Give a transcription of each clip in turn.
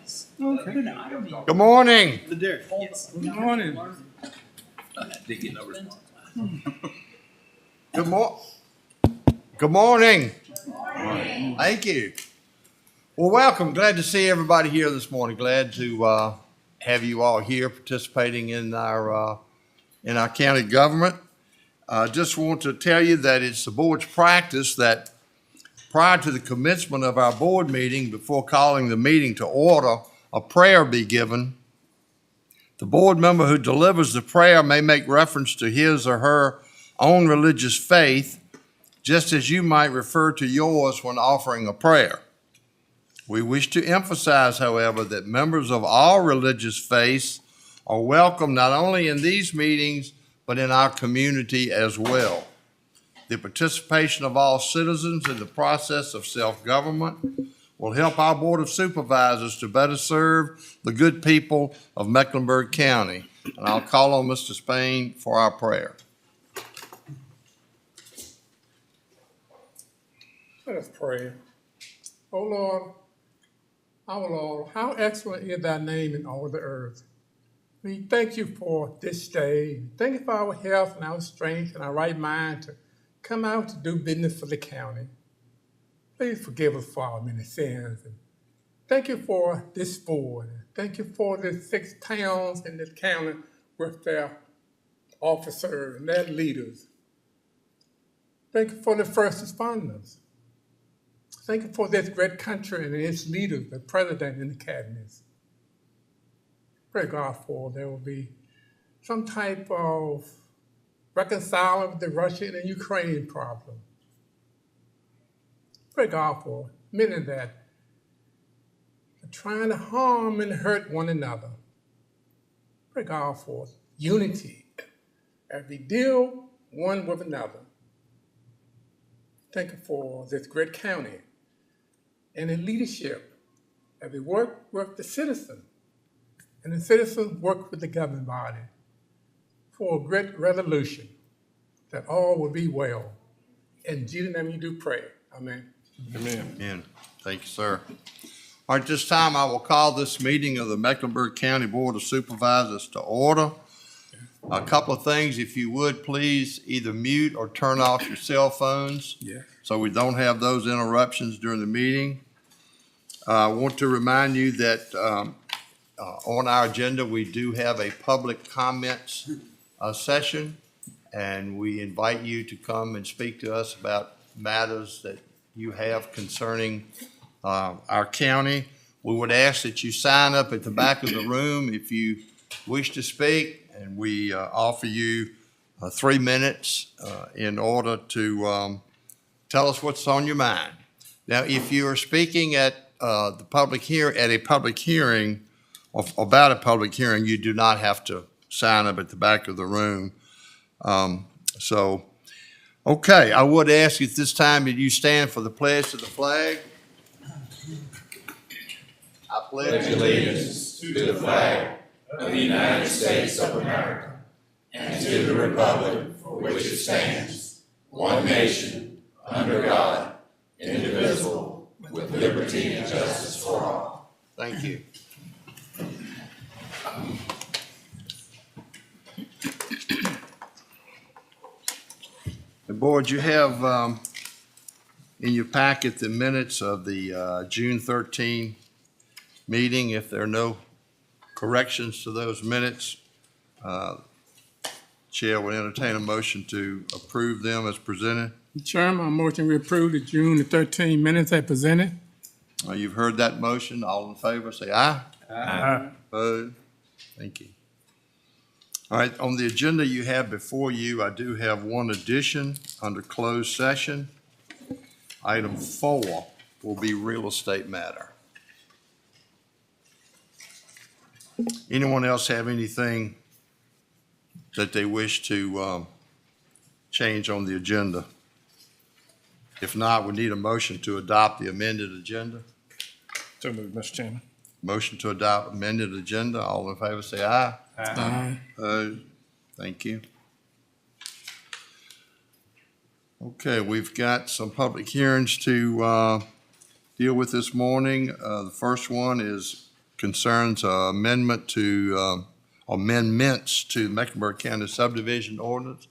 Okay. Good morning. Good morning. Good Good morning. Thank you. Well, welcome. Glad to see everybody here this morning. Glad to have you all here participating in our county government. Just want to tell you that it's the board's practice that prior to the commencement of our board meeting, before calling the meeting to order, a prayer be given. The board member who delivers the prayer may make reference to his or her own religious faith, just as you might refer to yours when offering a prayer. We wish to emphasize, however, that members of all religious faiths are welcome not only in these meetings, but in our community as well. The participation of all citizens in the process of self-government will help our Board of Supervisors to better serve the good people of Mecklenburg County. And I'll call on Mr. Spain for our prayer. Let us pray. O Lord, our Lord, how excellent is thy name in all the earth. We thank you for this day. Thank you for our health and our strength and our right mind to come out to do business for the county. Please forgive us for our many sins. And thank you for this board. Thank you for the 6 towns in this county with their officers and their leaders. Thank you for the first responders. Thank you for this great country and its leaders, the president and the cabinets. Pray God for there will be some type of reconciling with the Russian and Ukrainian problem. Pray God for many that are trying to harm and hurt one another. Pray God for unity as we deal one with another. Thank you for this great county and the leadership as we work with the citizens and the citizens work with the governing body for a great resolution that all will be well. In Jesus' name we do pray. Amen. Amen. Amen. Thank you, sir. All right, at this time, I will call this meeting of the Mecklenburg County Board of Supervisors to order. A couple of things, if you would, please either mute or turn off your cell phones so we don't have those interruptions during the meeting. I want to remind you that on our agenda, we do have a public comments session, and we invite you to come and speak to us about matters that you have concerning our county. We would ask that you sign up at the back of the room if you wish to speak, and we offer you 3 minutes in order to tell us what's on your mind. Now, if you are speaking at a public hearing, or about a public hearing, you do not have to sign up at the back of the room. Okay, I would ask you at this time that you stand for the pledge to the flag. I pledge allegiance to the flag of the United States of America and to the republic for which it stands, one nation, under God, indivisible, with liberty and justice for all. Thank you. The board, you have in your packet the minutes of the June 13 meeting. If there are no corrections to those minutes, Chair will entertain a motion to approve them as presented. Chairman, I motion we approve the June the 13 minutes as presented. You've heard that motion. All in favor, say aye. Aye. Opposed? Thank you. All right, on the agenda you have before you, I do have one addition under closed session. Item 4 will be real estate matter. Anyone else have anything that they wish to change on the agenda? If not, we need a motion to adopt the amended agenda. So moved, Mr. Chairman. Motion to adopt amended agenda. All in favor say aye. Aye. Thank you. Okay, we've got some public hearings to deal with this morning. The first one is concerns amendments to Mecklenburg County subdivision ordinance.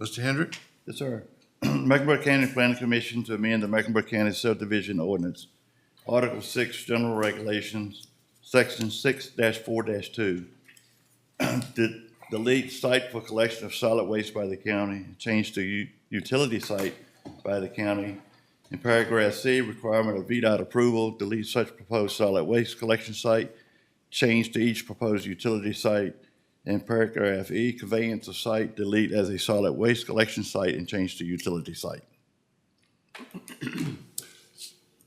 Mr. Hendrick? Yes, sir. Mecklenburg County Planning Commission to amend the Mecklenburg County subdivision ordinance. Article 6, General Regulations, Section 6-4-2. Delete site for collection of solid waste by the county, change to utility site by the county. In paragraph C, requirement of VDOT approval, delete such proposed solid waste collection site, change to each proposed utility site. In paragraph E, conveyance of site, delete as a solid waste collection site and change to utility site.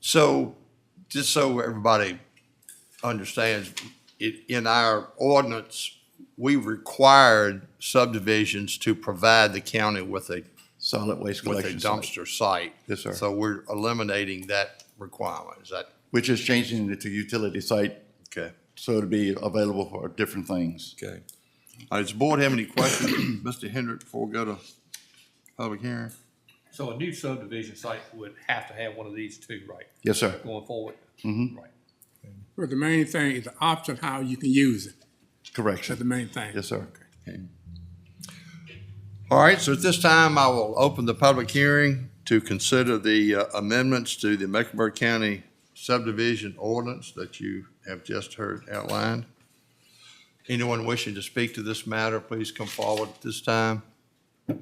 So, just so everybody understands, in our ordinance, we required subdivisions to provide the county with a Solid waste collection site. dumpster site. Yes, sir. So we're eliminating that requirement. Is that Which is changing it to utility site, okay? so it'll be available for different things. Okay. All right, does the board have any questions, Mr. Hendrick, before we go to public hearing? So a new subdivision site would have to have one of these two, right, Yes, sir. going forward? Mhm. Right. But the main thing is the option how you can use it. Correction. That's the main thing. Yes, sir. All right, so at this time, I will open the public hearing to consider the amendments to the Mecklenburg County subdivision ordinance that you have just heard outlined. Anyone wishing to speak to this matter, please come forward at this time. All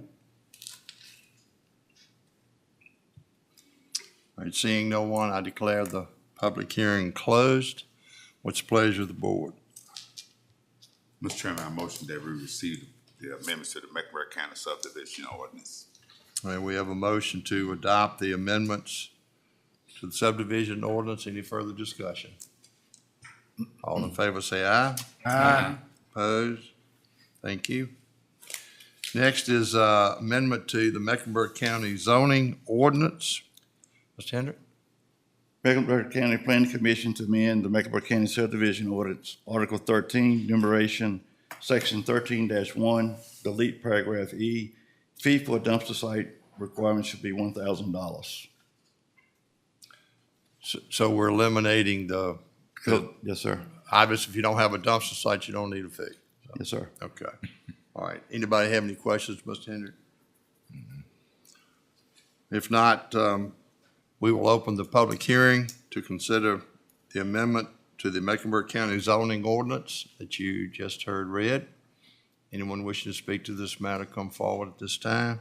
right, seeing no one, I declare the public hearing closed. What's the pleasure of the board? Mr. Chairman, I motion that we receive the amendments to the Mecklenburg County subdivision ordinance. All right, we have a motion to adopt the amendments to the subdivision ordinance. Any further discussion? All in favor say aye. Aye. Opposed? Thank you. Next is amendment to the Mecklenburg County zoning ordinance. Mr. Hendrick? Mecklenburg County Planning Commission to amend the Mecklenburg County subdivision ordinance, Article 13, numeration, Section 13-1, delete paragraph E. Fee for a dumpster site requirement should be $1,000. So we're eliminating the, Yes, sir. obviously, if you don't have a dumpster site, you don't need a fee. Yes, sir. Okay. All right. Anybody have any questions, Mr. Hendrick? If not, we will open the public hearing to consider the amendment to the Mecklenburg County zoning ordinance that you just heard read. Anyone wishing to speak to this matter, come forward at this time.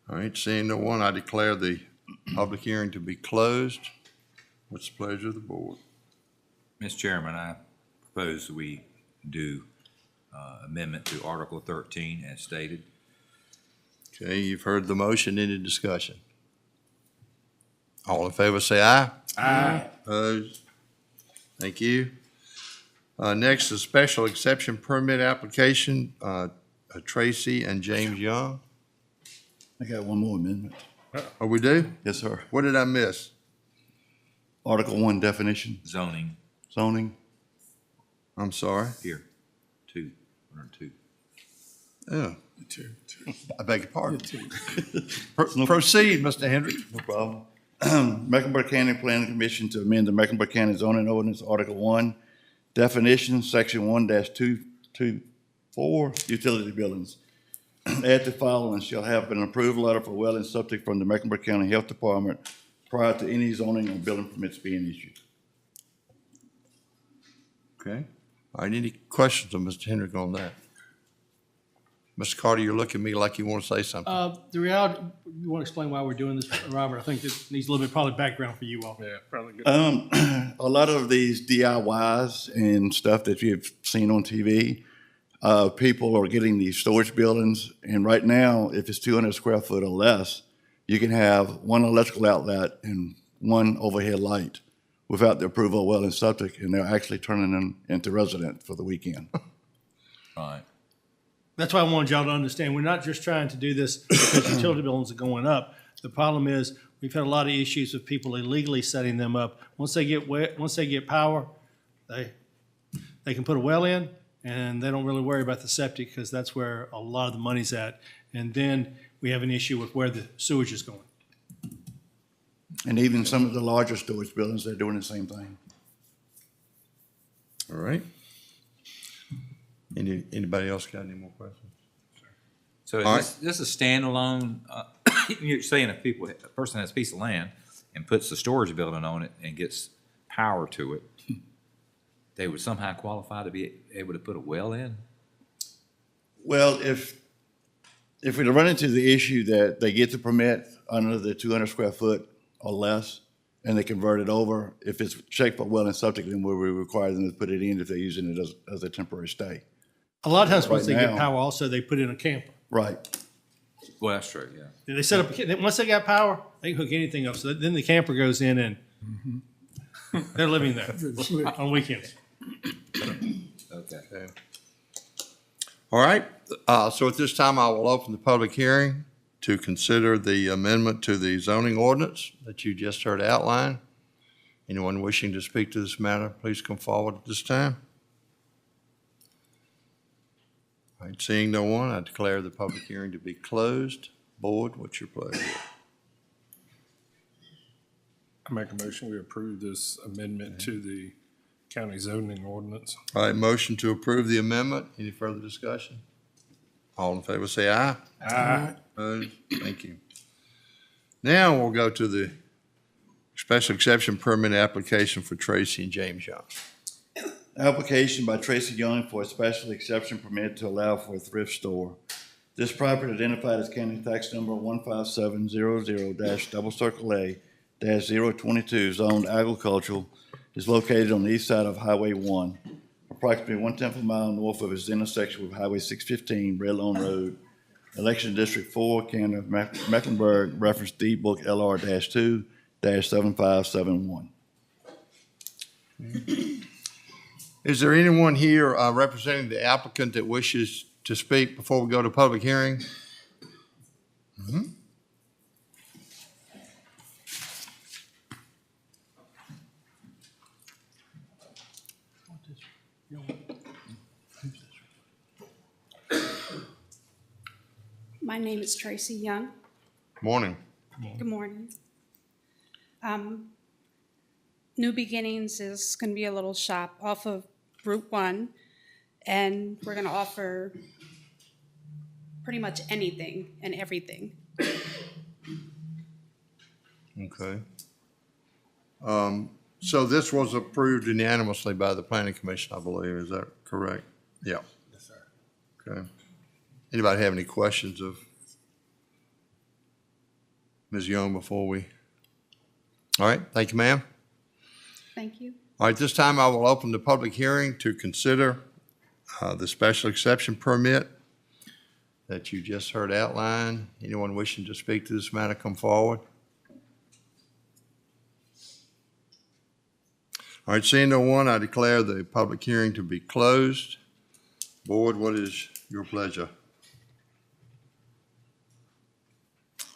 All right, seeing no one, I declare the public hearing to be closed. What's the pleasure of the board? Mr. Chairman, I propose that we do amendment to Article 13 as stated. Okay, you've heard the motion. Any discussion? All in favor say aye. Aye. Opposed? Thank you. Next is special exception permit application, Tracy and James Young. I got one more amendment. Oh, we do? Yes, sir. What did I miss? Article 1 definition, Zoning, zoning. I'm sorry. here, 2, 102. Oh, Two. I beg your pardon. Two. Proceed, Mr. Hendrick. No problem. Mecklenburg County Planning Commission to amend the Mecklenburg County zoning ordinance, Article 1, definition, Section 1-224, utility buildings. Add the following: shall have an approved letter for well and septic from the Mecklenburg County Health Department prior to any zoning or building permits being issued. Okay. All right, any questions of Mr. Hendrick on that? Mr. Carter, you're looking at me like you want to say something. The reality, you want to explain why we're doing this, Robert? I think this needs a little bit probably background for you all. Yeah, probably good. A lot of these DIYs and stuff that you've seen on TV, people are getting these storage buildings, and right now, if it's 200 square foot or less, you can have one electrical outlet and one overhead light without the approval of well and septic, and they're actually turning them into resident for the weekend. All right. That's why I wanted y'all to understand, we're not just trying to do this because utility bills are going up. The problem is, we've had a lot of issues with people illegally setting them up. Once they get power, they can put a well in, and they don't really worry about the septic because that's where a lot of the money's at. And then we have an issue with where the sewage is going. And even some of the larger storage buildings, they're doing the same thing. All right. Anybody else got any more questions? So All is this a standalone, you're saying if a person has a piece of land and puts the storage building on it and gets power to it, they would somehow qualify to be able to put a well in? Well, if we run into the issue that they get the permit under the 200 square foot or less, and they convert it over, if it's checked for well and septic, then we require them to put it in if they're using it as a temporary stay. A lot of times, once Right they get now- power, also, they put in a camper. Right. Well, that's true, yeah. They set up, once they got power, they can hook anything up. So then the camper goes in and they're living there on weekends. Okay. All right, so at this time, I will open the public hearing to consider the amendment to the zoning ordinance that you just heard outlined. Anyone wishing to speak to this matter, please come forward at this time. All right, seeing no one, I declare the public hearing to be closed. Board, what's your pleasure? I make a motion, we approve this amendment to the county zoning ordinance. All right, motion to approve the amendment. Any further discussion? All in favor, say aye. Aye. Opposed? Thank you. Now we'll go to the special exception permit application for Tracy and James Young. Application by Tracy Young for a special exception permit to allow for a thrift store. This property identified as county tax number 15700-A-022 zoned agricultural is located on the east side of Highway 1, approximately 1/10 of a mile north of its intersection with Highway 615, Red Lawn Road, Election District 4, County of Mecklenburg, reference deed book LR-2-7571. Is there anyone here representing the applicant that wishes to speak before we go to public hearing? My name is Tracy Young. Morning. Good morning. New Beginnings is going to be a little shop off of Route 1, and we're going to offer pretty much anything and everything. Okay. So this was approved unanimously by the planning commission, I believe. Is that correct? Yeah. Yes, sir. Okay. Anybody have any questions of Ms. Young before we? All right, thank you, ma'am. Thank you. All right, this time I will open the public hearing to consider the special exception permit that you just heard outlined. Anyone wishing to speak to this matter, come forward. All right, seeing no one, I declare the public hearing to be closed. Board, what is your pleasure?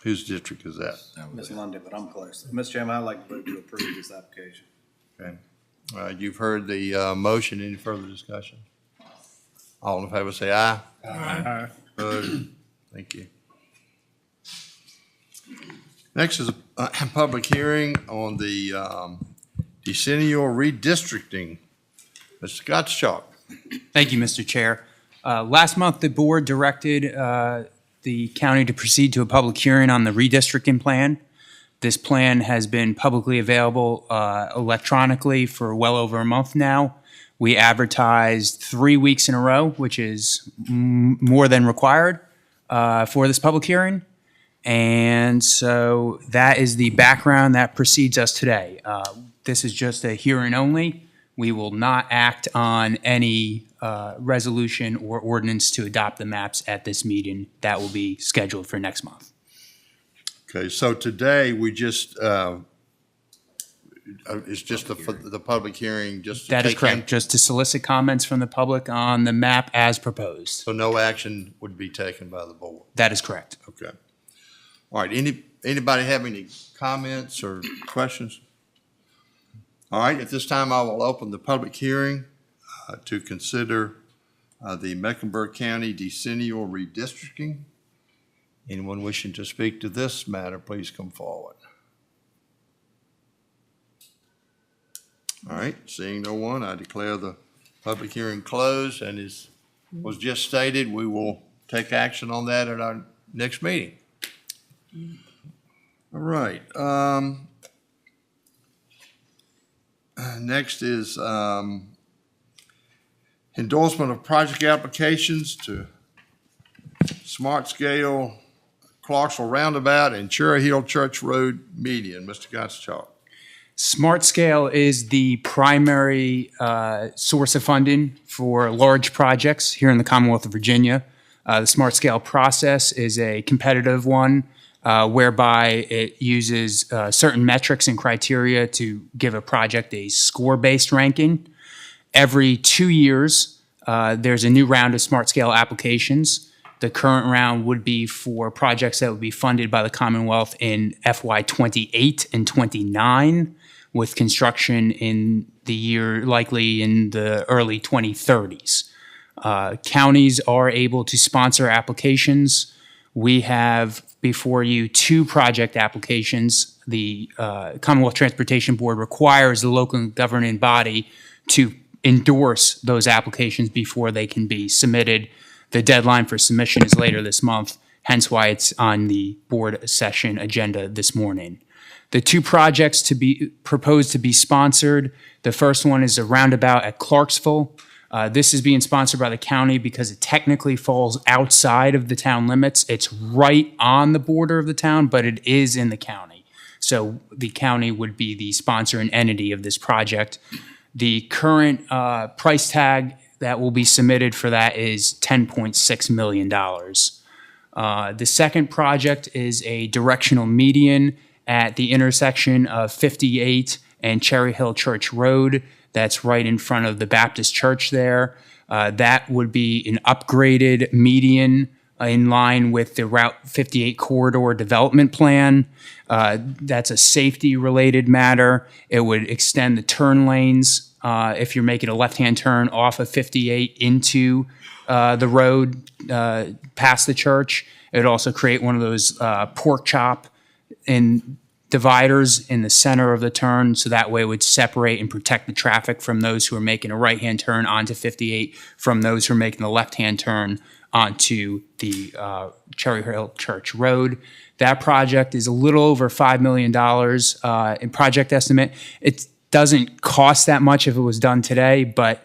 Whose district is that? Ms. Lundy, but I'm close. Mr. Chairman, I'd like to vote to approve this application. Okay. You've heard the motion. Any further discussion? All in favor say aye. Aye. Opposed? Thank you. Next is a public hearing on the decennial redistricting. Mr. Gottschalk. Thank you, Mr. Chair. Last month, the board directed the county to proceed to a public hearing on the redistricting plan. This plan has been publicly available electronically for well over a month now. We advertised 3 weeks in a row, which is more than required for this public hearing. And so that is the background that precedes us today. This is just a hearing only. We will not act on any resolution or ordinance to adopt the maps at this meeting. That will be scheduled for next month. Okay, so today we just, it's just the public hearing just to That is take correct, in- just to solicit comments from the public on the map as proposed. So no action would be taken by the board. That is correct. Okay. All right, anybody have any comments or questions? All right, at this time, I will open the public hearing to consider the Mecklenburg County decennial redistricting. Anyone wishing to speak to this matter, please come forward. All right, seeing no one, I declare the public hearing closed, and as was just stated, we will take action on that at our next meeting. All right, next is, endorsement of project applications to Smart Scale Clarksville Roundabout and Cherry Hill Church Road median. Mr. Gottschalk. Smart Scale is the primary source of funding for large projects here in the Commonwealth of Virginia. The Smart Scale process is a competitive one whereby it uses certain metrics and criteria to give a project a score-based ranking. Every 2 years, there's a new round of Smart Scale applications. The current round would be for projects that would be funded by the Commonwealth in FY '28 and '29, with construction in the year likely in the early 2030s. Counties are able to sponsor applications. We have before you 2 project applications. The Commonwealth Transportation Board requires the local governing body to endorse those applications before they can be submitted. The deadline for submission is later this month, hence why it's on the board session agenda this morning. The 2 projects to be proposed to be sponsored, the first one is a roundabout at Clarksville. This is being sponsored by the county because it technically falls outside of the town limits. It's right on the border of the town, but it is in the county. So the county would be the sponsor and entity of this project. The current price tag that will be submitted for that is $10.6 million. The second project is a directional median at the intersection of 58 and Cherry Hill Church Road. That's right in front of the Baptist church there. That would be an upgraded median in line with the Route 58 corridor development plan. That's a safety-related matter. It would extend the turn lanes if you're making a left-hand turn off of 58 into the road past the church. It would also create one of those pork chop and dividers in the center of the turn, so that way it would separate and protect the traffic from those who are making a right-hand turn onto 58 from those who are making the left-hand turn onto the Cherry Hill Church Road. That project is a little over $5 million in project estimate. It doesn't cost that much if it was done today, but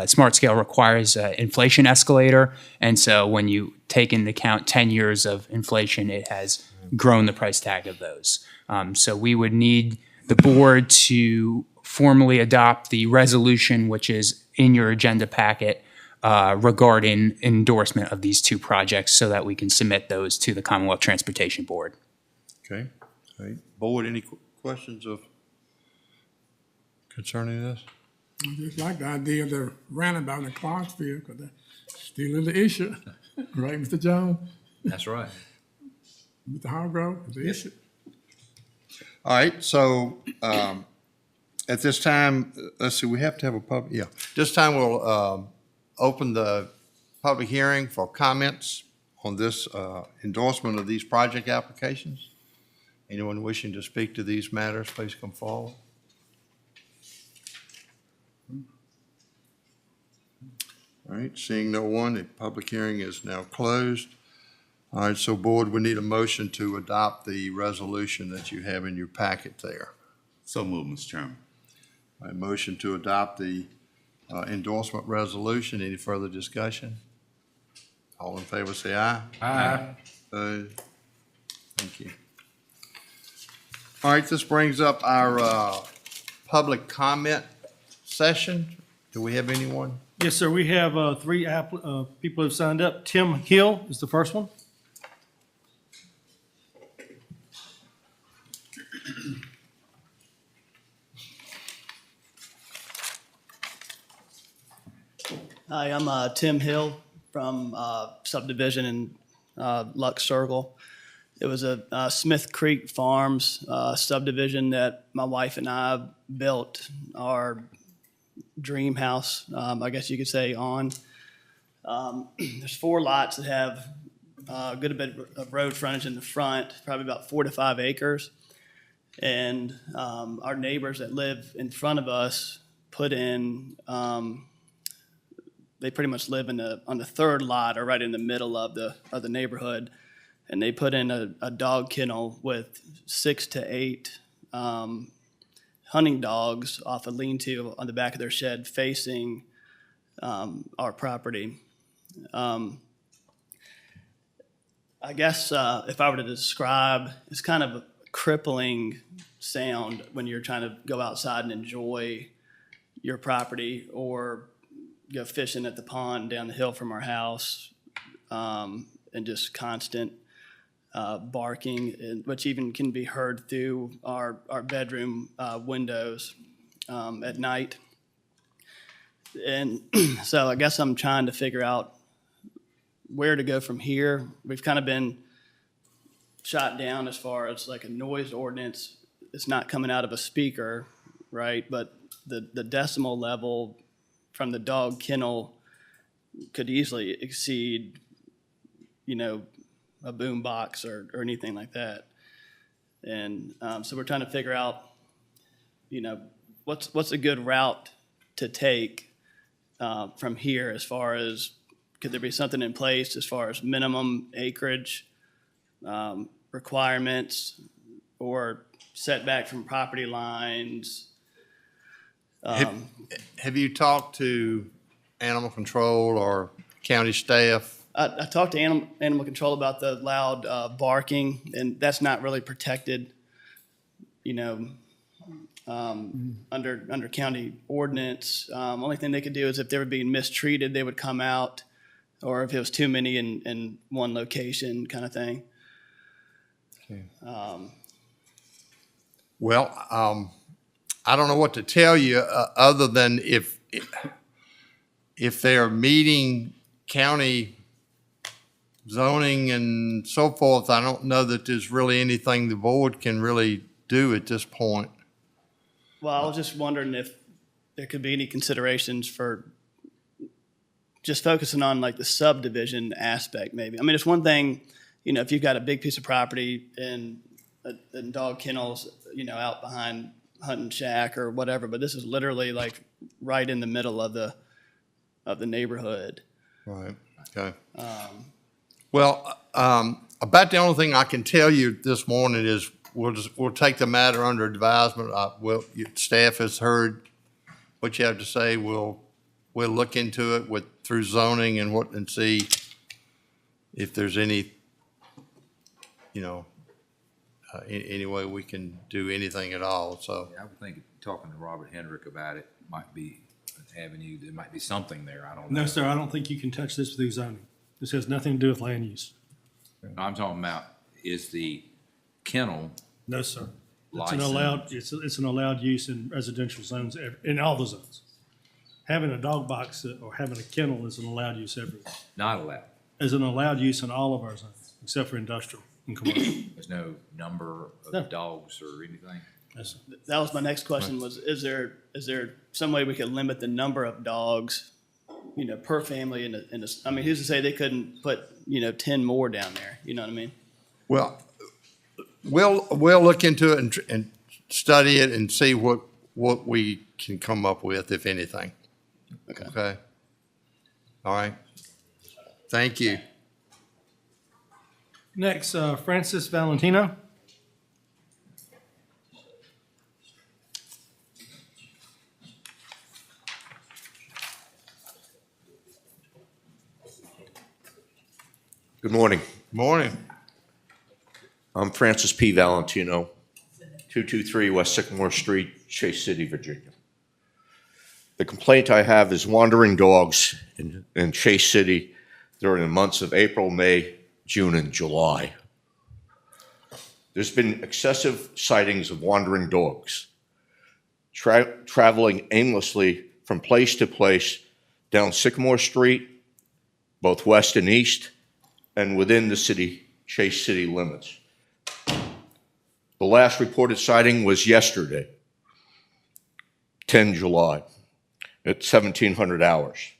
Smart Scale requires an inflation escalator, and so when you take into account 10 years of inflation, it has grown the price tag of those. So we would need the board to formally adopt the resolution, which is in your agenda packet, regarding endorsement of these 2 projects so that we can submit those to the Commonwealth Transportation Board. Okay. All right. Board, any questions concerning this? I just like the idea of the roundabout in Clarksville, because that's still the issue. Right, Mr. Jones? That's right. Mr. Hargrove, the issue. All right, so at this time, let's see, we have to have a public, yeah. This time we'll open the public hearing for comments on this endorsement of these project applications. Anyone wishing to speak to these matters, please come forward. All right, seeing no one, the public hearing is now closed. All right, so board, we need a motion to adopt the resolution that you have in your packet there. So moved, Mr. Chairman. All right, motion to adopt the endorsement resolution. Any further discussion? All in favor, say aye. Aye. Opposed? Thank you. All right, this brings up our public comment session. Do we have anyone? Yes, sir. We have 3 people who have signed up. Tim Hill is the first one. Hi, I'm Tim Hill from subdivision in Lux Circle. It was a Smith Creek Farms subdivision that my wife and I built our dream house, I guess you could say, on. There's 4 lots that have a good bit of road frontage in the front, probably about 4 to 5 acres. And our neighbors that live in front of us put in, they pretty much live on the third lot or right in the middle of the neighborhood. And they put in a dog kennel with 6 to 8 hunting dogs off a lean-to on the back of their shed facing our property. I guess if I were to describe, it's kind of a crippling sound when you're trying to go outside and enjoy your property or go fishing at the pond down the hill from our house, and just constant barking, which even can be heard through our bedroom windows at night. And so I guess I'm trying to figure out where to go from here. We've kind of been shot down as far as like a noise ordinance. It's not coming out of a speaker, right? But the decimal level from the dog kennel could easily exceed, a boom box or anything like that. And so we're trying to figure out, what's a good route to take from here as far as, could there be something in place as far as minimum acreage requirements or setback from property lines? Have you talked to animal control or county staff? I talked to animal control about the loud barking, and that's not really protected, under county ordinance. Only thing they could do is if they were being mistreated, they would come out, or if it was too many in one location, kind of thing. Okay. I don't know what to tell you other than if they're meeting county zoning and so forth, I don't know that there's really anything the board can really do at this point. Well, I was just wondering if there could be any considerations for just focusing on like the subdivision aspect, maybe. I mean, it's one thing, if you've got a big piece of property and dog kennels, out behind hunting shack or whatever, but this is literally like right in the middle of the neighborhood. Right. Okay. About the only thing I can tell you this morning is we'll take the matter under advisement. Staff has heard what you have to say. We'll look into it through zoning and see if there's any, any way we can do anything at all. So I would think talking to Robert Hendrick about it might be an avenue. There might be something there. I don't know. No, sir, I don't think you can touch this with zoning. This has nothing to do with land use. I'm talking about, is the kennel No, sir. It's licensed? it's an allowed use in residential zones, in all the zones. Having a dog box or having a kennel is an allowed use everywhere. Not allowed. Is an allowed use in all of our zones, except for industrial and commercial. There's no number of No. dogs or anything? Yes, sir. That was my next question was, is there some way we could limit the number of dogs, per family I mean, who's to say they couldn't put, 10 more down there? You know what I mean? well, we'll look into it and study it and see what we can come up with, if anything. Okay. Okay. All right. Thank you. Next, Francis Valentino. Good morning. Morning. I'm Francis P. Valentino, 223 West Sycamore Street, Chase City, Virginia. The complaint I have is wandering dogs in Chase City during the months of April, May, June, and July. There's been excessive sightings of wandering dogs, traveling aimlessly from place to place down Sycamore Street, both west and east, and within the city, Chase City limits. The last reported sighting was yesterday, 10 July, at 1700 hours.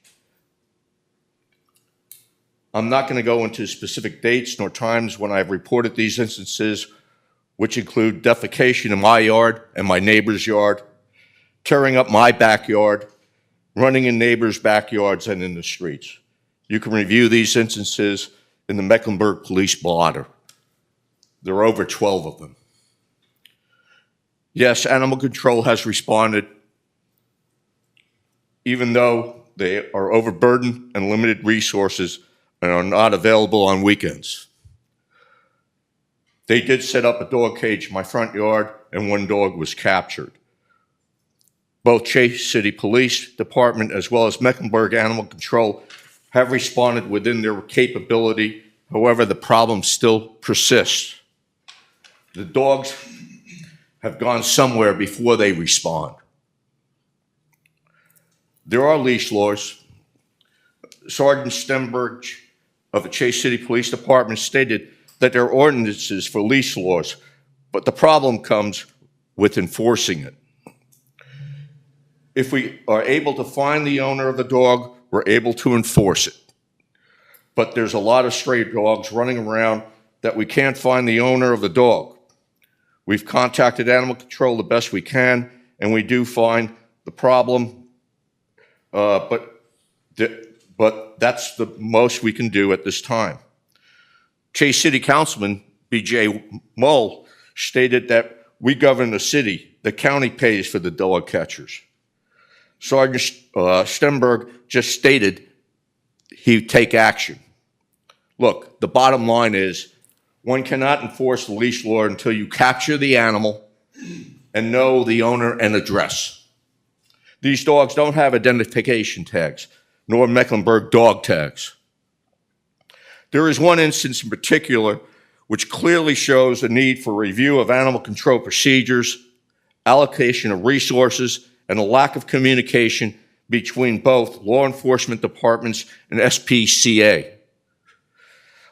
I'm not going to go into specific dates nor times when I've reported these instances which include defecation in my yard and my neighbor's yard, tearing up my backyard, running in neighbors' backyards and in the streets. You can review these instances in the Mecklenburg Police Blotter. There are over 12 of them. Yes, animal control has responded, even though they are overburdened and limited resources and are not available on weekends. They did set up a dog cage in my front yard, and one dog was captured. Both Chase City Police Department as well as Mecklenburg Animal Control have responded within their capability. However, the problem still persists. The dogs have gone somewhere before they respond. There are leash laws. Sergeant Stenberg of the Chase City Police Department stated that there are ordinances for leash laws, but the problem comes with enforcing it. If we are able to find the owner of the dog, we're able to enforce it. But there's a lot of stray dogs running around that we can't find the owner of the dog. We've contacted animal control the best we can, and we do find the problem, but that's the most we can do at this time. Chase City Councilman B.J. Mull stated that we govern the city. The county pays for the dog catchers. Sergeant Stenberg just stated he'd take action. Look, the bottom line is one cannot enforce the leash law until you capture the animal and know the owner and address. These dogs don't have identification tags, nor Mecklenburg dog tags. There is one instance in particular which clearly shows the need for review of animal control procedures, allocation of resources, and a lack of communication between both law enforcement departments and SPCA.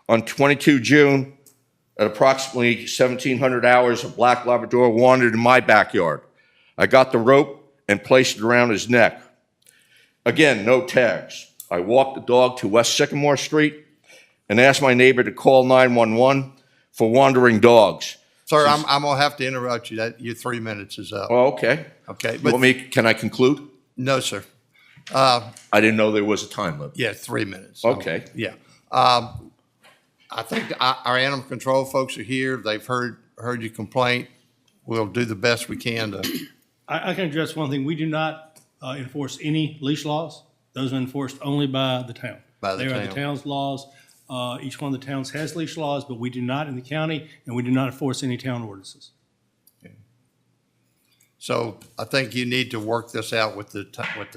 On 22 June, at approximately 1,700 hours, a black Labrador wandered in my backyard. I got the rope and placed it around his neck. Again, no tags. I walked the dog to West Sycamore Street and asked my neighbor to call 911 for wandering dogs. Sir, I'm going to have to interrupt you. Your 3 minutes is up. Oh, okay. Okay. Can I conclude? No, sir. I didn't know there was a time limit. Yeah, 3 minutes. Okay. Yeah. I think our animal control folks are here. They've heard your complaint. We'll do the best we can to. I can address one thing. We do not enforce any leash laws. Those are enforced only by the town. They are the town's laws. Each one of the towns has leash laws, but we do not in the county, and we do not enforce any town ordinances. Okay. So I think you need to work this out with the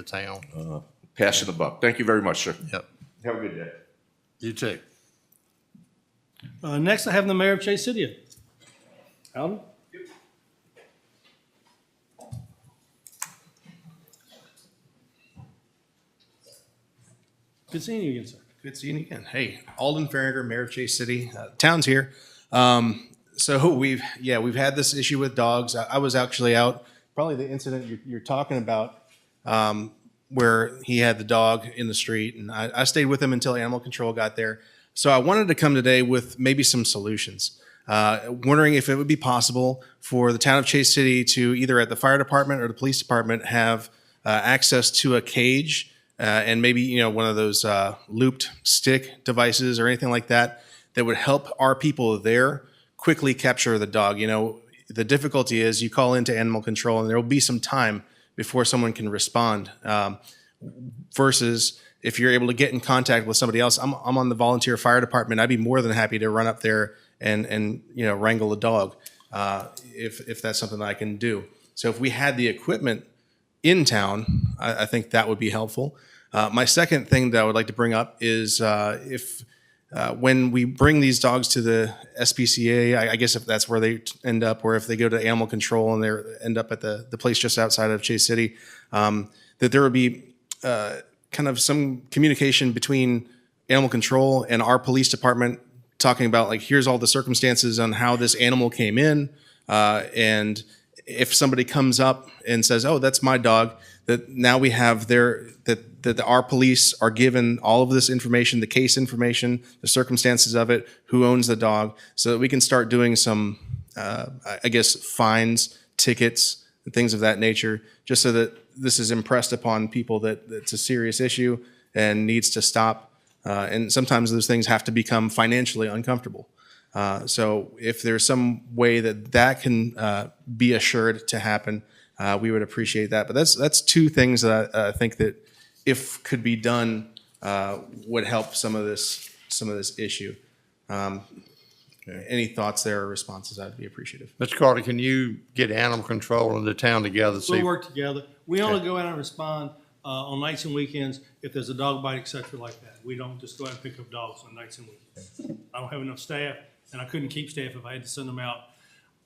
town. Passing the buck. Thank you very much, sir. Yep. Have a good day. You too. Next, I have the mayor of Chase City. Alden? Good seeing you again, sir. Good seeing you again. Hey, Alden Farragher, Mayor of Chase City. Town's here. So we've had this issue with dogs. I was actually out, probably the incident you're talking about, where he had the dog in the street, and I stayed with him until animal control got there. So I wanted to come today with maybe some solutions. Wondering if it would be possible for the town of Chase City to either at the fire department or the police department have access to a cage and maybe one of those looped stick devices or anything like that that would help our people there quickly capture the dog. The difficulty is you call into animal control and there will be some time before someone can respond versus if you're able to get in contact with somebody else. I'm on the volunteer fire department. I'd be more than happy to run up there and wrangle a dog if that's something that I can do. So if we had the equipment in town, I think that would be helpful. My second thing that I would like to bring up is if when we bring these dogs to the SPCA, I guess if that's where they end up, or if they go to animal control and they end up at the place just outside of Chase City, that there would be kind of some communication between animal control and our police department talking about, like, here's all the circumstances on how this animal came in. And if somebody comes up and says, oh, that's my dog, that now we have that our police are given all of this information, the case information, the circumstances of it, who owns the dog, so that we can start doing some I guess, fines, tickets, and things of that nature, just so that this is impressed upon people that it's a serious issue and needs to stop. And sometimes those things have to become financially uncomfortable. So if there's some way that that can be assured to happen, we would appreciate that. But that's two things that I think that if could be done would help some of this issue. Any thoughts there or responses? I'd be appreciative. Mr. Carter, can you get animal control in the town together? We'll work together. We only go out and respond on nights and weekends if there's a dog bite, et cetera, like that. We don't just go out and pick up dogs on nights and weekends. I don't have enough staff, and I couldn't keep staff if I had to send them out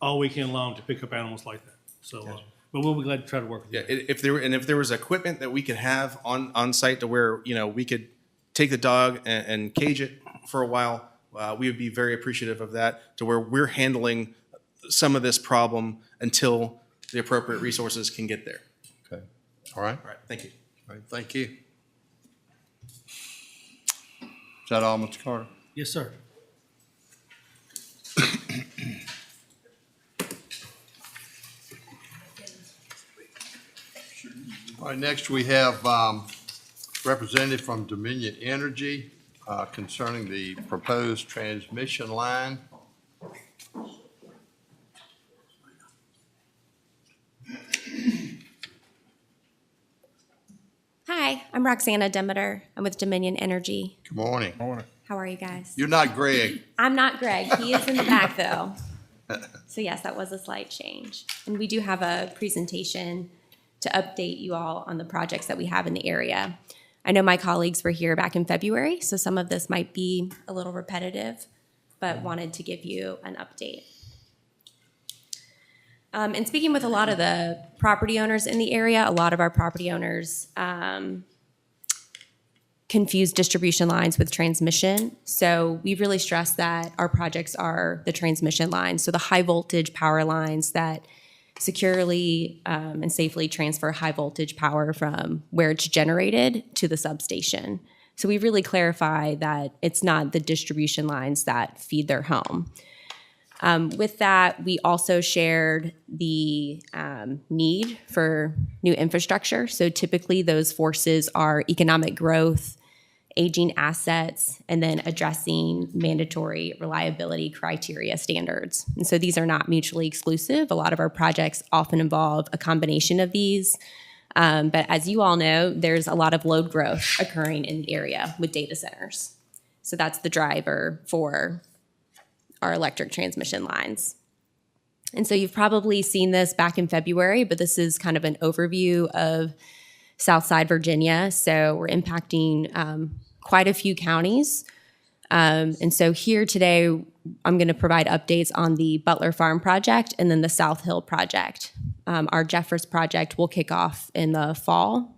all weekend long to pick up animals like that. So, but we'll be glad to try to work with you. Yeah, if there was equipment that we could have on site to where we could take the dog and cage it for a while, we would be very appreciative of that. To where we're handling some of this problem until the appropriate resources can get there. Okay. All right. All right. Thank you. All right. Thank you. Is that all, Mr. Carter? Yes, sir. All right, next we have representative from Dominion Energy concerning the proposed transmission line. Hi, I'm Roxana Demeter. I'm with Dominion Energy. Good morning. How are you guys? You're not Greg. I'm not Greg. He is in the back, though. So yes, that was a slight change. And we do have a presentation to update you all on the projects that we have in the area. I know my colleagues were here back in February, so some of this might be a little repetitive, but wanted to give you an update. And speaking with a lot of the property owners in the area, a lot of our property owners confuse distribution lines with transmission. So we really stress that our projects are the transmission lines, so the high voltage power lines that securely and safely transfer high voltage power from where it's generated to the substation. So we really clarify that it's not the distribution lines that feed their home. With that, we also shared the need for new infrastructure. So typically those forces are economic growth, aging assets, and then addressing mandatory reliability criteria standards. And so these are not mutually exclusive. A lot of our projects often involve a combination of these. But as you all know, there's a lot of load growth occurring in the area with data centers. So that's the driver for our electric transmission lines. And so you've probably seen this back in February, but this is kind of an overview of Southside Virginia. So we're impacting quite a few counties. And so here today, I'm going to provide updates on the Butler Farm project and then the South Hill project. Our Jeffers project will kick off in the fall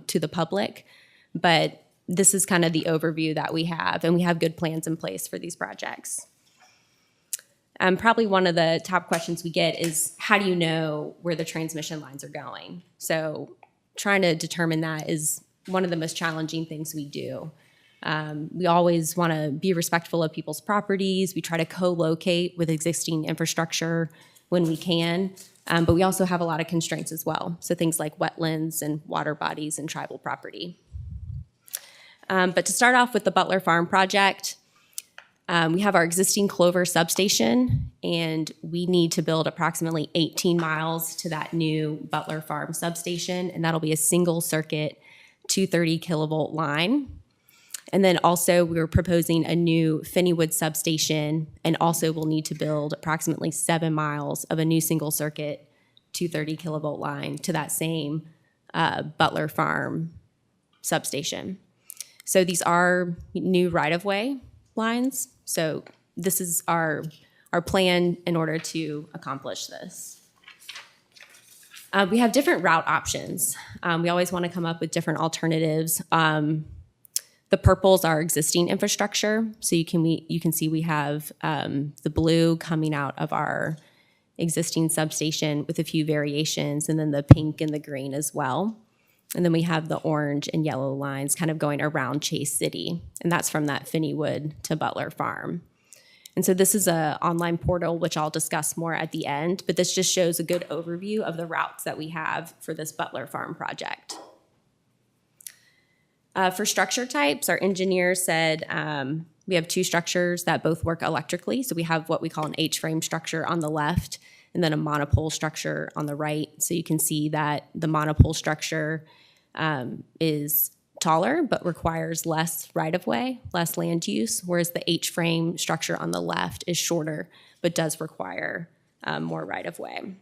to the public, but this is kind of the overview that we have, and we have good plans in place for these projects. Probably one of the top questions we get is, how do you know where the transmission lines are going? So trying to determine that is one of the most challenging things we do. We always want to be respectful of people's properties. We try to co-locate with existing infrastructure when we can, but we also have a lot of constraints as well. So things like wetlands and water bodies and tribal property. But to start off with the Butler Farm project, we have our existing Clover substation, and we need to build approximately 18 miles to that new Butler Farm substation, and that'll be a single circuit 230 kilovolt line. And then also we're proposing a new Finneywood substation, and also we'll need to build approximately 7 miles of a new single circuit 230 kilovolt line to that same Butler Farm substation. So these are new right-of-way lines. So this is our plan in order to accomplish this. We have different route options. We always want to come up with different alternatives. The purples are existing infrastructure. So you can see we have the blue coming out of our existing substation with a few variations, and then the pink and the green as well. And then we have the orange and yellow lines kind of going around Chase City, and that's from that Finneywood to Butler Farm. And so this is a online portal, which I'll discuss more at the end, but this just shows a good overview of the routes that we have for this Butler Farm project. For structure types, our engineer said we have two structures that both work electrically. So we have what we call an H-frame structure on the left and then a monopole structure on the right. So you can see that the monopole structure is taller but requires less right-of-way, less land use, whereas the H-frame structure on the left is shorter but does require more right-of-way.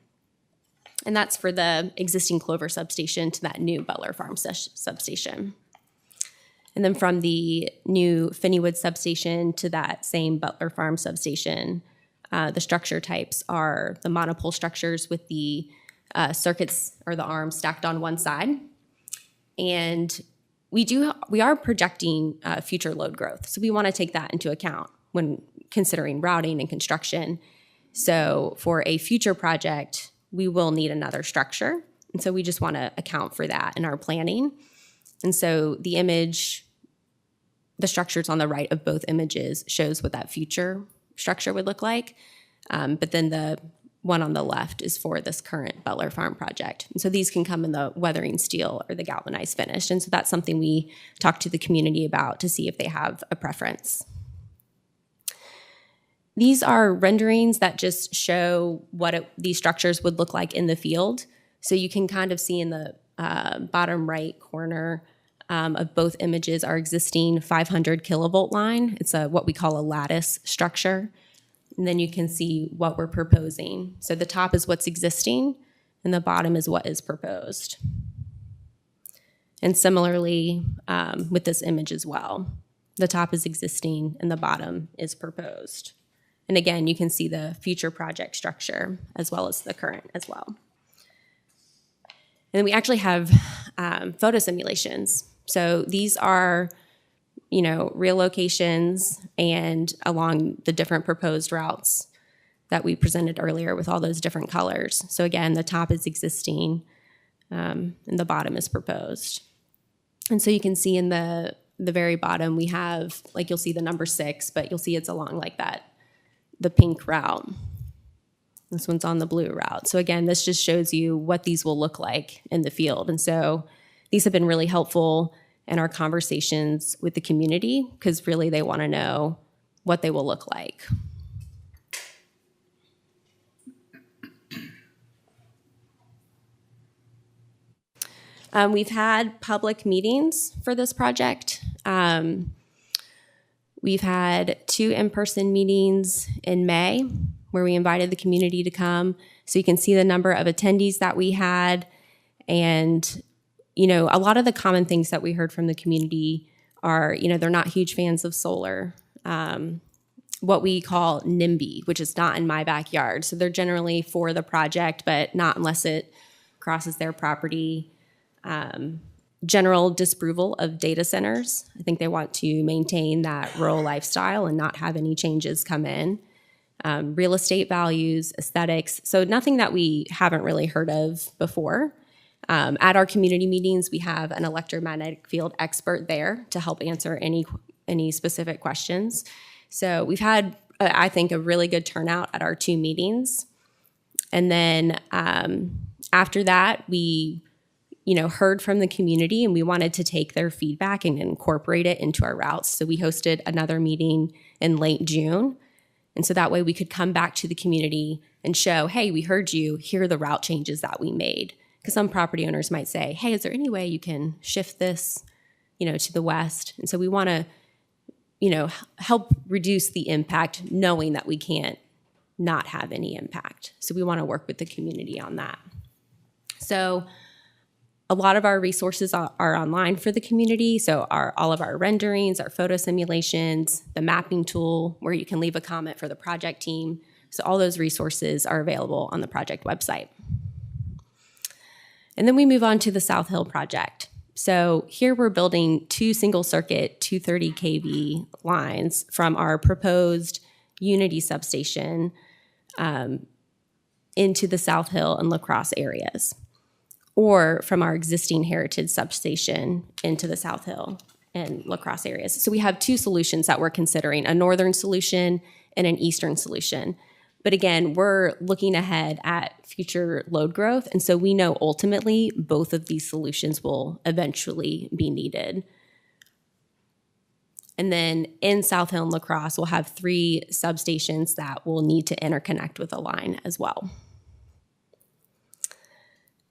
And that's for the existing Clover substation to that new Butler Farm substation. And then from the new Finneywood substation to that same Butler Farm substation, the structure types are the monopole structures with the circuits or the arms stacked on one side. And we are projecting future load growth. So we want to take that into account when considering routing and construction. So for a future project, we will need another structure. And so we just want to account for that in our planning. And so the image, the structures on the right of both images shows what that future structure would look like. But then the one on the left is for this current Butler Farm project. And so these can come in the weathering steel or the galvanized finish. And so that's something we talk to the community about to see if they have a preference. These are renderings that just show what these structures would look like in the field. So you can kind of see in the bottom right corner of both images our existing 500 kilovolt line. It's what we call a lattice structure. And then you can see what we're proposing. So the top is what's existing, and the bottom is what is proposed. And similarly with this image as well. The top is existing, and the bottom is proposed. And again, you can see the future project structure as well as the current as well. And then we actually have photo simulations. So these are real locations and along the different proposed routes that we presented earlier with all those different colors. So again, the top is existing and the bottom is proposed. And so you can see in the very bottom, we have, like you'll see the number 6, but you'll see it's along like that, the pink route. This one's on the blue route. So again, this just shows you what these will look like in the field. And so these have been really helpful in our conversations with the community because really they want to know what they will look like. We've had public meetings for this project. We've had 2 in-person meetings in May where we invited the community to come. So you can see the number of attendees that we had. And a lot of the common things that we heard from the community are, they're not huge fans of solar. What we call NIMBY, which is not in my backyard. So they're generally for the project, but not unless it crosses their property. General disapproval of data centers. I think they want to maintain that rural lifestyle and not have any changes come in. Real estate values, aesthetics. So nothing that we haven't really heard of before. At our community meetings, we have an electromagnetic field expert there to help answer any specific questions. So we've had, I think, a really good turnout at our 2 meetings. And then after that, we heard from the community and we wanted to take their feedback and incorporate it into our routes. So we hosted another meeting in late June. And so that way we could come back to the community and show, hey, we heard you, here are the route changes that we made. Because some property owners might say, hey, is there any way you can shift this, to the west? And so we want to, help reduce the impact knowing that we can't not have any impact. So we want to work with the community on that. So a lot of our resources are online for the community. So all of our renderings, our photo simulations, the mapping tool where you can leave a comment for the project team. So all those resources are available on the project website. And then we move on to the South Hill project. So here we're building 2 single circuit 230 kV lines from our proposed Unity substation into the South Hill and La Crosse areas, or from our existing Heritage substation into the South Hill and La Crosse areas. So we have 2 solutions that we're considering, a northern solution and an eastern solution. But again, we're looking ahead at future load growth. And so we know ultimately both of these solutions will eventually be needed. And then in South Hill and La Crosse, we'll have 3 substations that will need to interconnect with a line as well.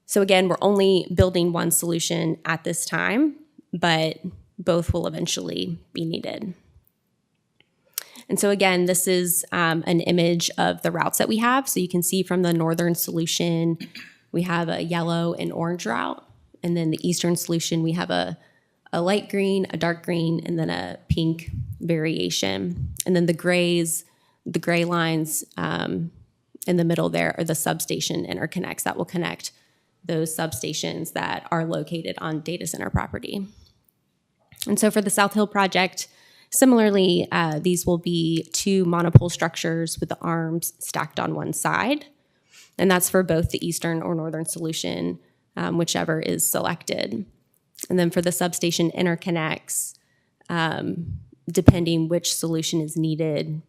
So again, we're only building one solution at this time, but both will eventually be needed. And so again, this is an image of the routes that we have. So you can see from the northern solution, we have a yellow and orange route. And then the eastern solution, we have a light green, a dark green, and then a pink variation. And then the gray lines in the middle there are the substation interconnects that will connect those substations that are located on data center property. And so for the South Hill project, similarly, these will be 2 monopole structures with the arms stacked on one side. And that's for both the eastern or northern solution, whichever is selected. And then for the substation interconnects, depending which solution is needed,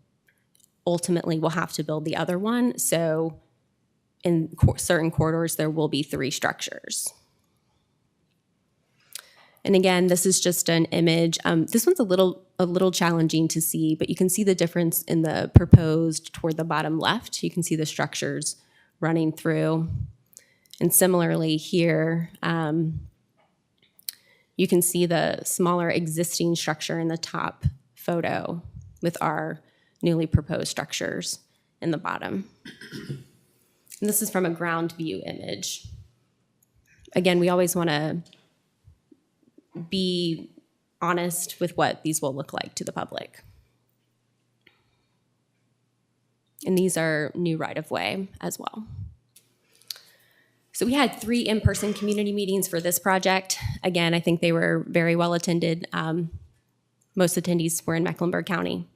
ultimately we'll have to build the other one. So in certain corridors, there will be 3 structures. And again, this is just an image. This one's a little challenging to see, but you can see the difference in the proposed toward the bottom left. You can see the structures running through. And similarly here, you can see the smaller existing structure in the top photo with our newly proposed structures in the bottom. And this is from a ground view image. Again, we always want to be honest with what these will look like to the public. And these are new right-of-way as well. So we had 3 in-person community meetings for this project. Again, I think they were very well attended. Most attendees were in Mecklenburg County.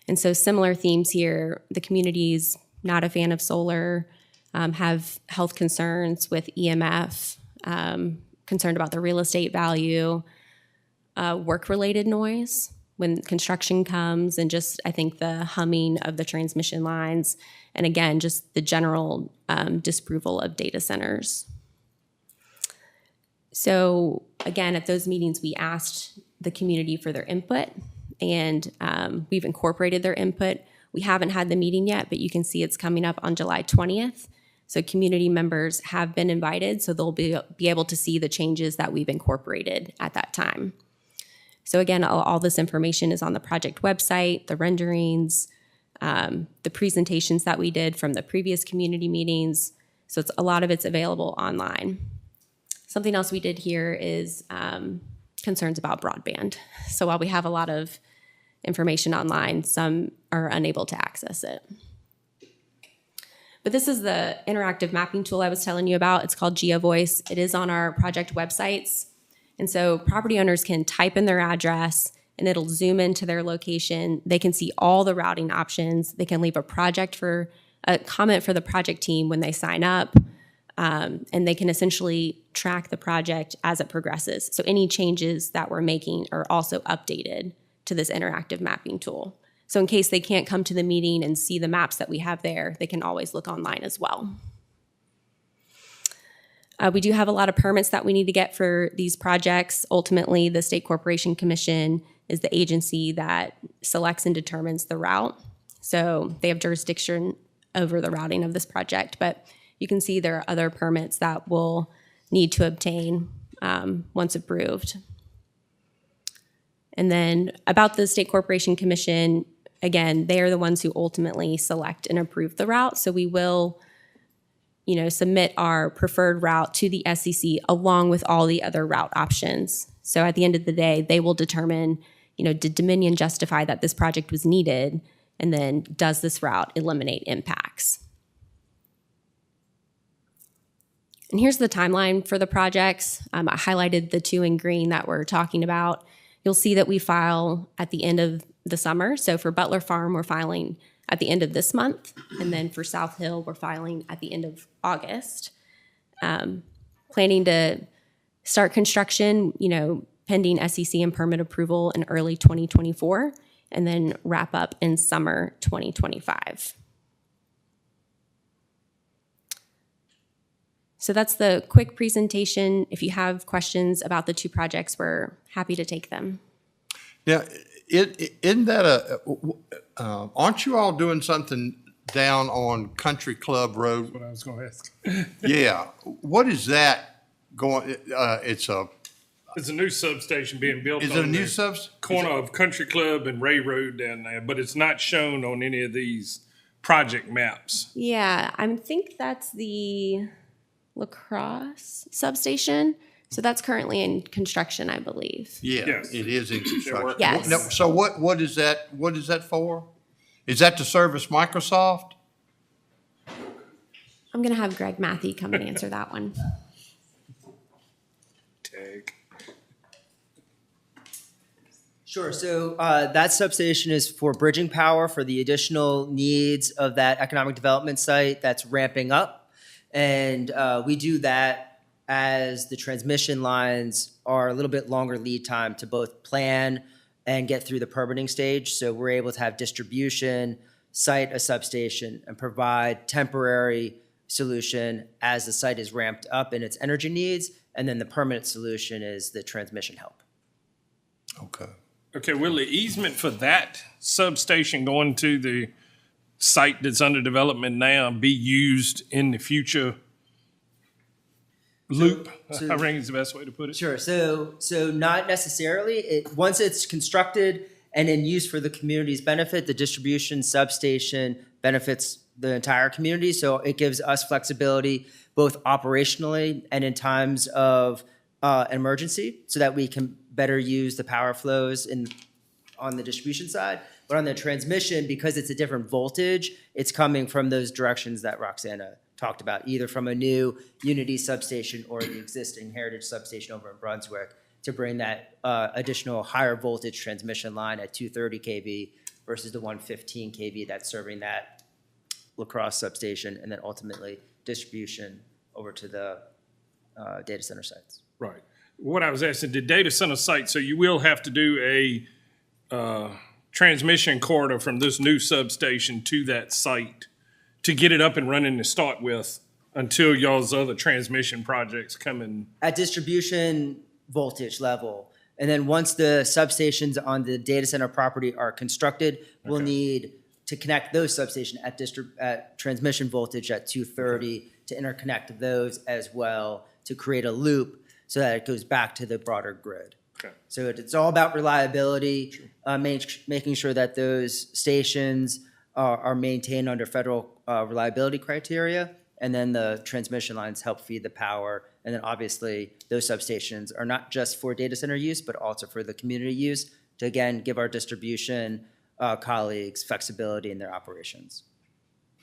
And so similar themes here. The community's not a fan of solar, have health concerns with EMF, concerned about the real estate value, work-related noise when construction comes, and just, I think, the humming of the transmission lines, and again, just the general disapproval of data centers. So again, at those meetings, we asked the community for their input, and we've incorporated their input. We haven't had the meeting yet, but you can see it's coming up on July 20th. So community members have been invited, so they'll be able to see the changes that we've incorporated at that time. So again, all this information is on the project website, the renderings, the presentations that we did from the previous community meetings. So a lot of it's available online. Something else we did here is concerns about broadband. So while we have a lot of information online, some are unable to access it. But this is the interactive mapping tool I was telling you about. It's called GeoVoice. It is on our project websites. And so property owners can type in their address and it'll zoom into their location. They can see all the routing options. They can leave a comment for the project team when they sign up. And they can essentially track the project as it progresses. So any changes that we're making are also updated to this interactive mapping tool. So in case they can't come to the meeting and see the maps that we have there, they can always look online as well. We do have a lot of permits that we need to get for these projects. Ultimately, the State Corporation Commission is the agency that selects and determines the route. So they have jurisdiction over the routing of this project, but you can see there are other permits that we'll need to obtain once approved. And then about the State Corporation Commission, again, they are the ones who ultimately select and approve the route. So we will, submit our preferred route to the SCC along with all the other route options. So at the end of the day, they will determine, did Dominion justify that this project was needed? And then does this route eliminate impacts? And here's the timeline for the projects. I highlighted the 2 in green that we're talking about. You'll see that we file at the end of the summer. So for Butler Farm, we're filing at the end of this month. And then for South Hill, we're filing at the end of August. Planning to start construction, pending SEC and permit approval in early 2024. and then wrap up in summer 2025. So that's the quick presentation. If you have questions about the two projects, we're happy to take them. Now, isn't that aren't you all doing something down on Country Club Road? What I was gonna ask. Yeah. What is that going, it's a new substation being built Is it a on new the subs? corner of Country Club and Ray Road down there, but it's not shown on any of these project maps. Yeah, I think that's the La Crosse substation. So that's currently in construction, I believe. Yeah, Yes. it is in construction. Yes. Now, so what is that for? Is that to service Microsoft? I'm going to have Greg Matthey come and answer that one. Tag. Sure. So that substation is for bridging power for the additional needs of that economic development site that's ramping up. And we do that as the transmission lines are a little bit longer lead time to both plan and get through the permitting stage. So we're able to have distribution, site a substation, and provide temporary solution as the site is ramped up in its energy needs. And then the permanent solution is the transmission help. Okay. Okay, will the easement for that substation going to the site that's under development now be used in the future loop? I think is the best way to put it. Sure. So not necessarily. Once it's constructed and in use for the community's benefit, the distribution substation benefits the entire community. So it gives us flexibility both operationally and in times of emergency, so that we can better use the power flows on the distribution side. But on the transmission, because it's a different voltage, it's coming from those directions that Roxana talked about, either from a new Unity substation or the existing Heritage substation over in Brunswick, to bring that additional higher voltage transmission line at 230 kV versus the 115 kV that's serving that La Crosse substation, and then ultimately distribution over to the data center sites. Right. What I was asking, the data center site, so you will have to do a transmission corridor from this new substation to that site to get it up and running to start with until y'all's other transmission projects come in. At distribution voltage level. And then once the substations on the data center property are constructed, we'll need to connect those substations at transmission voltage at 230 to interconnect those as well to create a loop so that it goes back to the broader grid. Okay. So it's all about reliability, making sure that those stations are maintained under federal reliability criteria, and then the transmission lines help feed the power. And then obviously those substations are not just for data center use, but also for the community use to, again, give our distribution colleagues flexibility in their operations.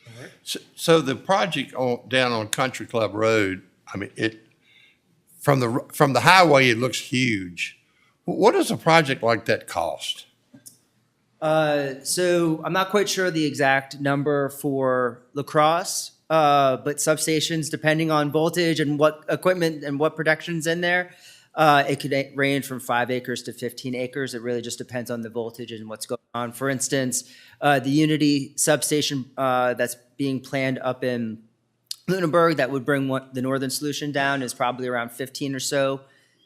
All right. So the project down on Country Club Road, I mean, from the highway, it looks huge. What does a project like that cost? So I'm not quite sure the exact number for La Crosse, but substations, depending on voltage and what equipment and what protection's in there, it could range from 5 acres to 15 acres. It really just depends on the voltage and what's going on. For instance, the Unity substation that's being planned up in Lunenburg that would bring the northern solution down is probably around 15 or so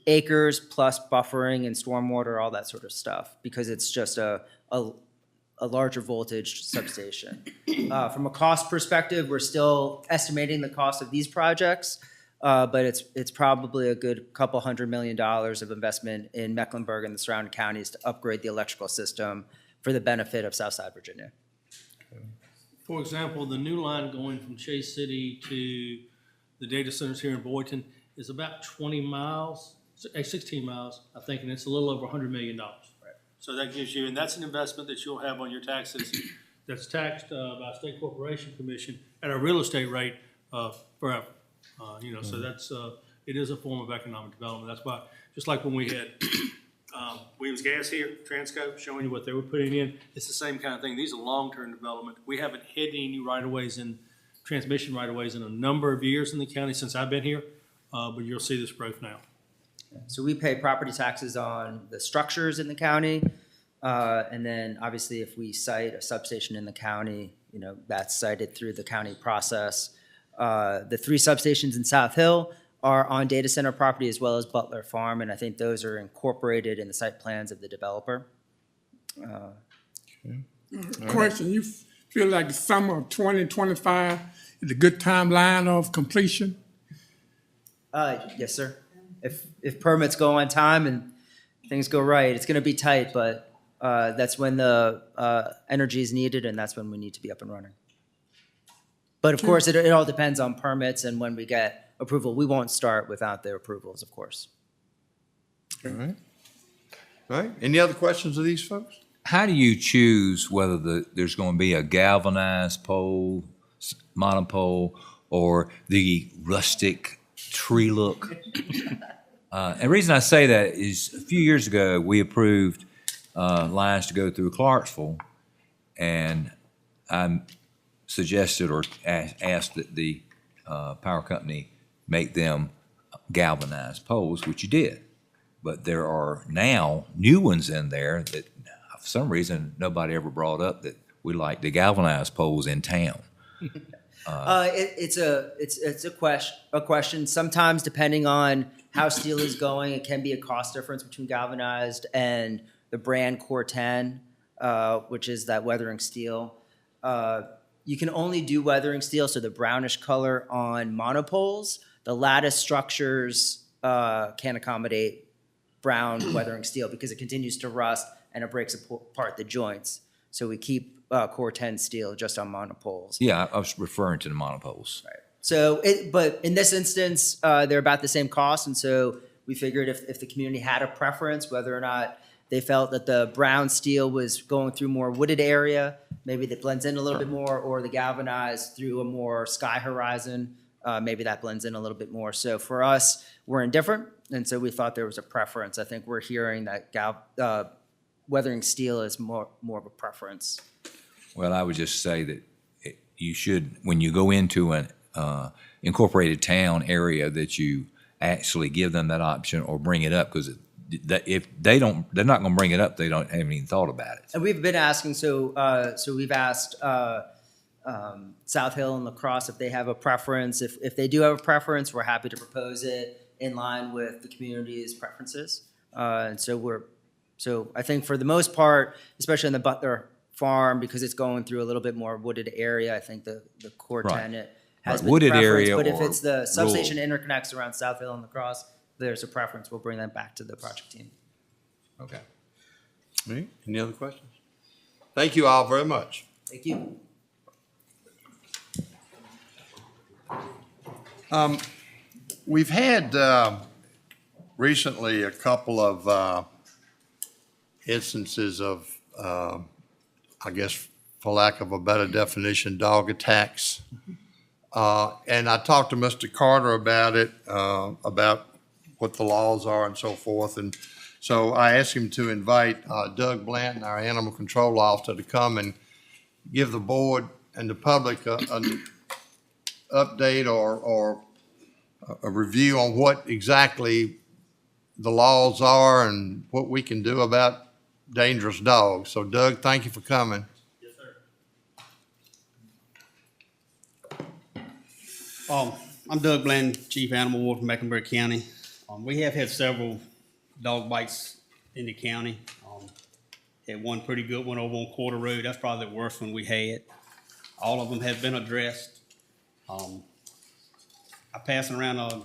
acres, plus buffering and stormwater, all that sort of stuff, because it's just a larger voltage substation. From a cost perspective, we're still estimating the cost of these projects, but it's probably a good couple $100 million of investment in Mecklenburg and the surrounding counties to upgrade the electrical system for the benefit of Southside Virginia. For example, the new line going from Chase City to the data centers here in Boynton is about 20 miles, 16 miles, I think, and it's a little over $100 million. Right. So that gives you, and that's an investment that you'll have on your taxes that's taxed by State Corporation Commission at a real estate rate forever. So that's, it is a form of economic development. That's why, just like when we had Williams Gas here, Transco, showing you what they were putting in, it's the same kind of thing. These are long-term development. We haven't hit any new right-of-ways and transmission right-of-ways in a number of years in the county since I've been here, but you'll see this growth now. So we pay property taxes on the structures in the county, And then obviously if we cite a substation in the county, you know, that's cited through the county process. The 3 substations in South Hill are on data center property as well as Butler Farm, and I think those are incorporated in the site plans of the developer. Question, you feel like the summer of 2025 is a good timeline of completion? Yes, sir. If permits go on time and things go right, it's gonna be tight, but that's when the energy is needed and that's when we need to be up and running. But of course, it all depends on permits and when we get approval. We won't start without their approvals, of course. All right. All right. Any other questions of these folks? How do you choose whether there's going to be a galvanized pole, monopole, or the rustic tree look? And the reason I say that is a few years ago, we approved lines to go through Clarksville, and I suggested or asked that the power company make them galvanized poles, which you did. But there are now new ones in there that, for some reason, nobody ever brought up that we like the galvanized poles in town. It's a question. Sometimes, depending on how steel is going, it can be a cost difference between galvanized and the brand Core 10, which is that weathering steel. You can only do weathering steel, so the brownish color on monopoles. The lattice structures can't accommodate brown weathering steel because it continues to rust and it breaks apart the joints. So we keep Core 10 steel just on monopoles. Yeah, I was referring to the monopoles. Right. So, but in this instance, they're about the same cost, and so we figured if the community had a preference, whether or not they felt that the brown steel was going through more wooded area, maybe that blends in a little bit more, or the galvanized through a more sky horizon, maybe that blends in a little bit more. So for us, we're indifferent, and so we thought there was a preference. I think we're hearing that weathering steel is more of a preference. Well, I would just say that you should, when you go into an incorporated town area, that you actually give them that option or bring it up, because if they don't, they're not going to bring it up. They don't haven't even thought about it. And we've been asking, so we've asked South Hill and La Crosse if they have a preference. If they do have a preference, we're happy to propose it in line with the community's preferences. And so I think for the most part, especially in the Butler Farm, because it's going through a little bit more wooded area, I think the core tenant has been wooded the preference. area, But if or it's the substation rural. interconnects around South Hill and La Crosse, there's a preference. We'll bring them back to the project team. Okay. All right. Any other questions? Thank you all very much. Thank you. We've had recently a couple of instances of, I guess, for lack of a better definition, dog attacks. And I talked to Mr. Carter about it, about what the laws are and so forth. And so I asked him to invite Doug Blanton, our animal control officer, to come and give the board and the public an update or a review on what exactly the laws are and what we can do about dangerous dogs. So Doug, thank you for coming. Yes, sir. I'm Doug Blanton, Chief Animal Warden from Mecklenburg County. We have had several dog bites in the county. Had one pretty good one over on Quarter Road. That's probably the worst one we had. All of them have been addressed. I'm passing around a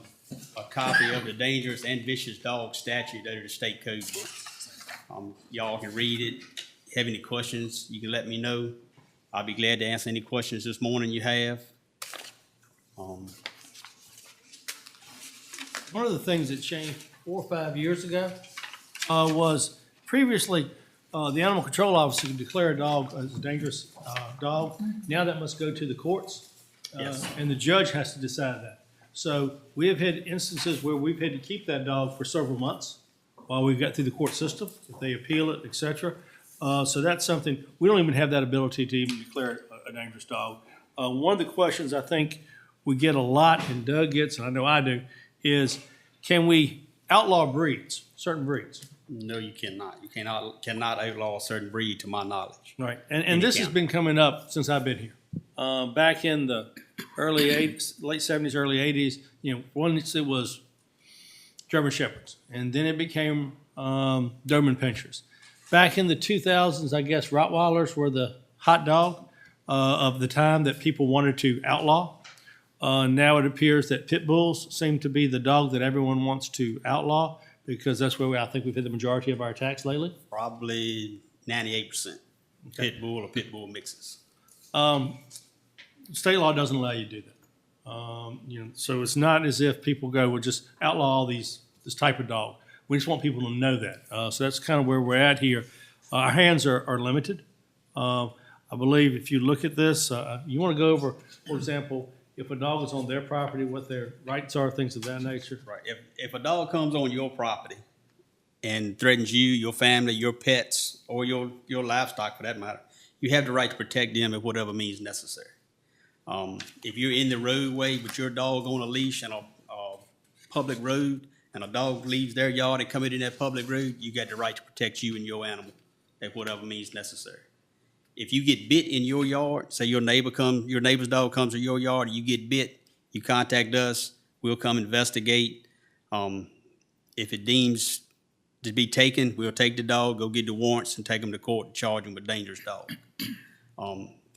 copy of the Dangerous and Vicious Dog Statute out of the state code book. Y'all can read it. Have any questions, you can let me know. I'll be glad to answer any questions this morning you have. One of the things that changed 4 or 5 years ago was previously the animal control officer could declare a dog as a dangerous dog. Now that must go to the courts, and the judge has to decide that. So we have had instances where we've had to keep that dog for several months while we've got through the court system, if they appeal it, et cetera. So that's something, we don't even have that ability to even declare a dangerous dog. One of the questions I think we get a lot, and Doug gets, and I know I do, is can we outlaw breeds, certain breeds? No, you cannot. You cannot outlaw a certain breed, to my knowledge. Right, In and the this has county. been coming up since I've been here. Back in the early '80s, late '70s, early '80s, once it was German Shepherds, and then it became Doberman Pinschers. Back in the 2000s, I guess Rottweilers were the hot dog of the time that people wanted to outlaw. Now it appears that pit bulls seem to be the dog that everyone wants to outlaw because that's where I think we've had the majority of our attacks lately. Probably 98% pit bull or pit bull mixes. State law doesn't allow you to do that. So it's not as if people go, well, just outlaw all this type of dog. We just want people to know that. So that's kind of where we're at here. Our hands are limited. I believe if you look at this, you want to go over, for example, if a dog is on their property, what their rights are, things of that nature. Right. If a dog comes on your property and threatens you, your family, your pets, or your livestock for that matter, you have the right to protect them at whatever means necessary. If you're in the roadway with your dog on a leash on a public road and a dog leaves their yard and comes in that public road, you got the right to protect you and your animal at whatever means necessary. If you get bit in your yard, say your neighbor's dog comes to your yard and you get bit, you contact us, we'll come investigate. If it deems to be taken, we'll take the dog, go get the warrants and take them to court and charge them with dangerous dog.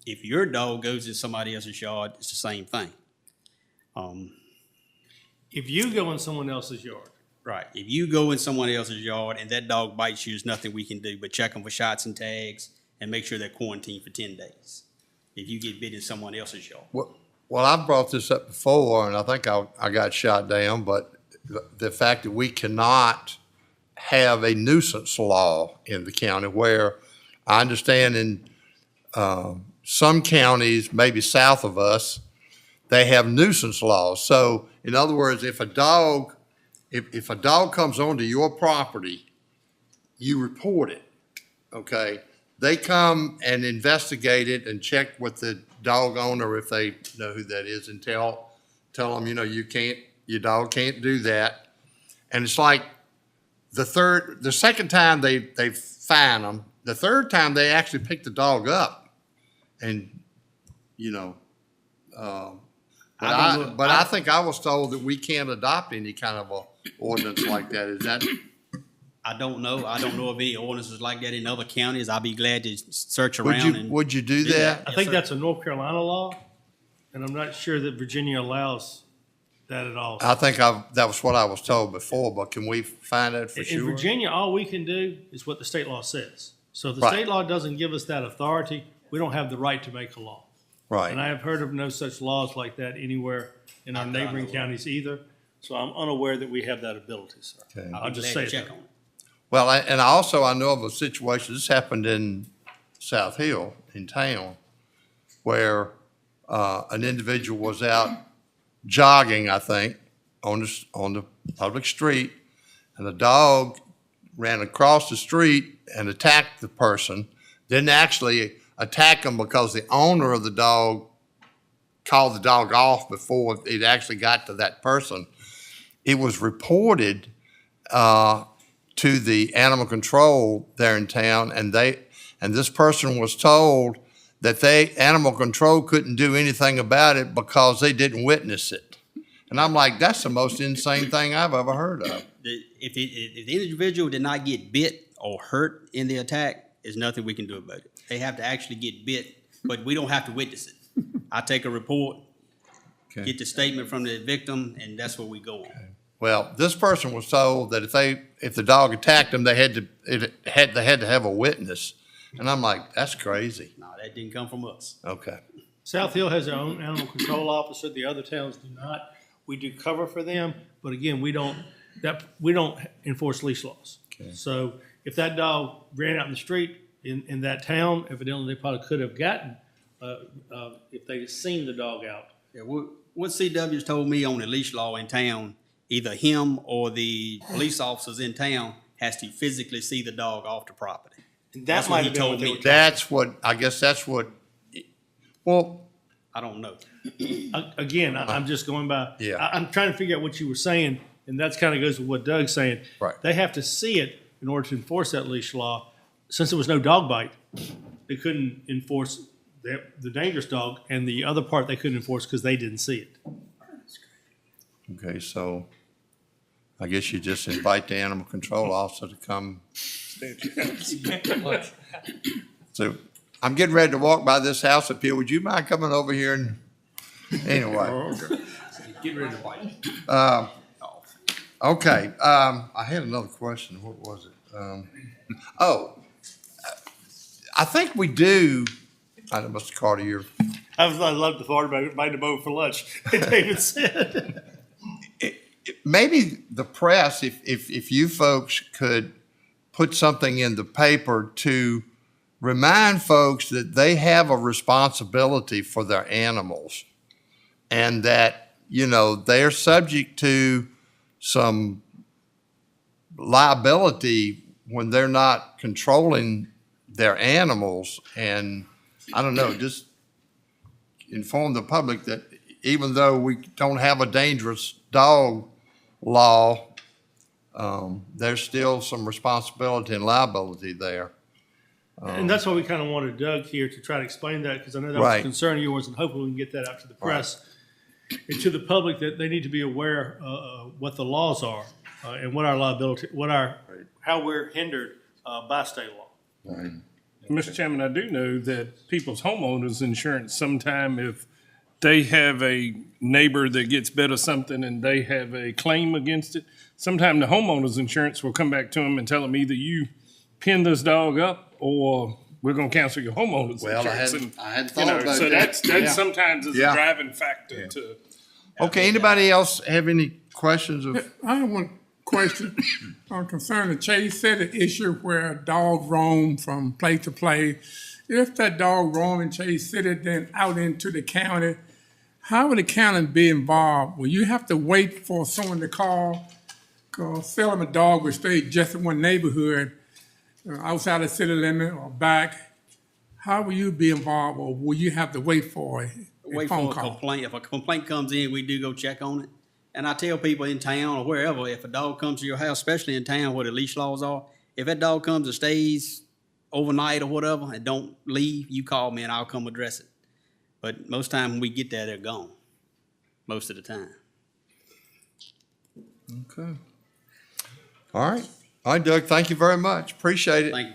If your dog goes in somebody else's yard, it's the same thing. If you go in someone else's yard. Right. If you go in someone else's yard and that dog bites you, there's nothing we can do but check them for shots and tags and make sure they're quarantined for 10 days. If you get bit in someone else's yard. Well, I've brought this up before, and I think I got shot down, but the fact that we cannot have a nuisance law in the county where I understand in some counties, maybe south of us, they have nuisance laws. So in other words, if a dog comes onto your property, you report it, okay? They come and investigate it and check with the dog owner if they know who that is and tell them, your dog can't do that. And it's like the second time they fine them, the third time they actually pick the dog up. And, I think I was told that we can't adopt any kind of a ordinance like that. Is that? I don't know. I don't know of any ordinances like that in other counties. I'll be glad to search around. Would you do that? I think that's a North Carolina law, and I'm not sure that Virginia allows that at all. I think that was what I was told before, but can we find out for In sure? Virginia, all we can do is what the state law says. So if the Right. state law doesn't give us that authority, we don't have the right to make a law. Right. And I have heard of no such laws like that anywhere in our neighboring counties either. So I'm unaware that we have that ability, sir. Okay. I'll just say that. Well, I know of a situation, this happened in South Hill, in town, where an individual was out jogging, I think, on the public street, and a dog ran across the street and attacked the person. Didn't actually attack him because the owner of the dog called the dog off before it actually got to that person. It was reported to the animal control there in town, and this person was told that animal control couldn't do anything about it because they didn't witness it. And I'm like, that's the most insane thing I've ever heard of. If the individual did not get bit or hurt in the attack, there's nothing we can do about it. They have to actually get bit, but we don't have to witness it. I take a report, get the statement from the victim, and that's where we go on. Well, this person was told that if the dog attacked them, they had to have a witness, and I'm like, that's crazy. No, that didn't come from us. Okay. South Hill has their own animal control officer. The other towns do not. We do cover for them, but again, we don't enforce leash laws. Okay. So if that dog ran out in the street in that town, evidently they probably could have gotten if they had seen the dog out. Yeah, what CW's told me on the leash law in town, either him or the police officers in town has to physically see the dog off the property. And that might have been what they were well, I don't know. Again, I'm just going by. Yeah. I'm trying to figure out what you were saying, and that's kind of goes with what Doug's saying. Right. They have to see it in order to enforce that leash law, since there was no dog bite, they couldn't enforce the dangerous dog, and the other part they couldn't enforce because they didn't see it. Okay, so I guess you just invite the animal control officer to come. So I'm getting ready to walk by this house up here. Would you mind coming over here and, anyway. Get ready to bite. Okay, I had another question. What was it? I think we do, I know, Mr. Carter, you're, I love the thought about inviting them over for lunch, David said. maybe the press, if you folks could put something in the paper to remind folks that they have a responsibility for their animals and that, they're subject to some liability when they're not controlling their animals. And I don't know, just inform the public that even though we don't have a dangerous dog law, there's still some responsibility and liability there. And that's why we kind of wanted Doug here to try to explain that, because I know that was Right. a concern of yours, and hopefully we can get that out to the press and to the public, that they need to be aware what the laws are and what our liability, how we're hindered by state law. Mr. Chairman, I do know that people's homeowners insurance, sometime if they have a neighbor that gets bit of something and they have a claim against it, sometime the homeowners insurance will come back to them and tell them either you pin this dog up or we're gonna cancel your homeowners Well, insurance. I hadn't You thought know, about so that. that Yeah. sometimes is Yeah. a driving factor to. Okay, anybody else have any questions of? I have one question concerning the Chase City issue where dogs roam from place to place. If that dog roam in Chase City, then out into the county, how would the county be involved? Will you have to wait for someone to call? Because seldom a dog will stay just in one neighborhood, outside the city limit or back. How will you be involved, or will you have to wait for a Wait phone for a call? complaint. If a complaint comes in, we do go check on it. And I tell people in town or wherever, if a dog comes to your house, especially in town where the leash laws are, if that dog comes and stays overnight or whatever and don't leave, you call me and I'll come address it. But most time when we get there, they're gone. Most of the time. Okay. All right. All right, Doug, thank you very much. Appreciate it. Thank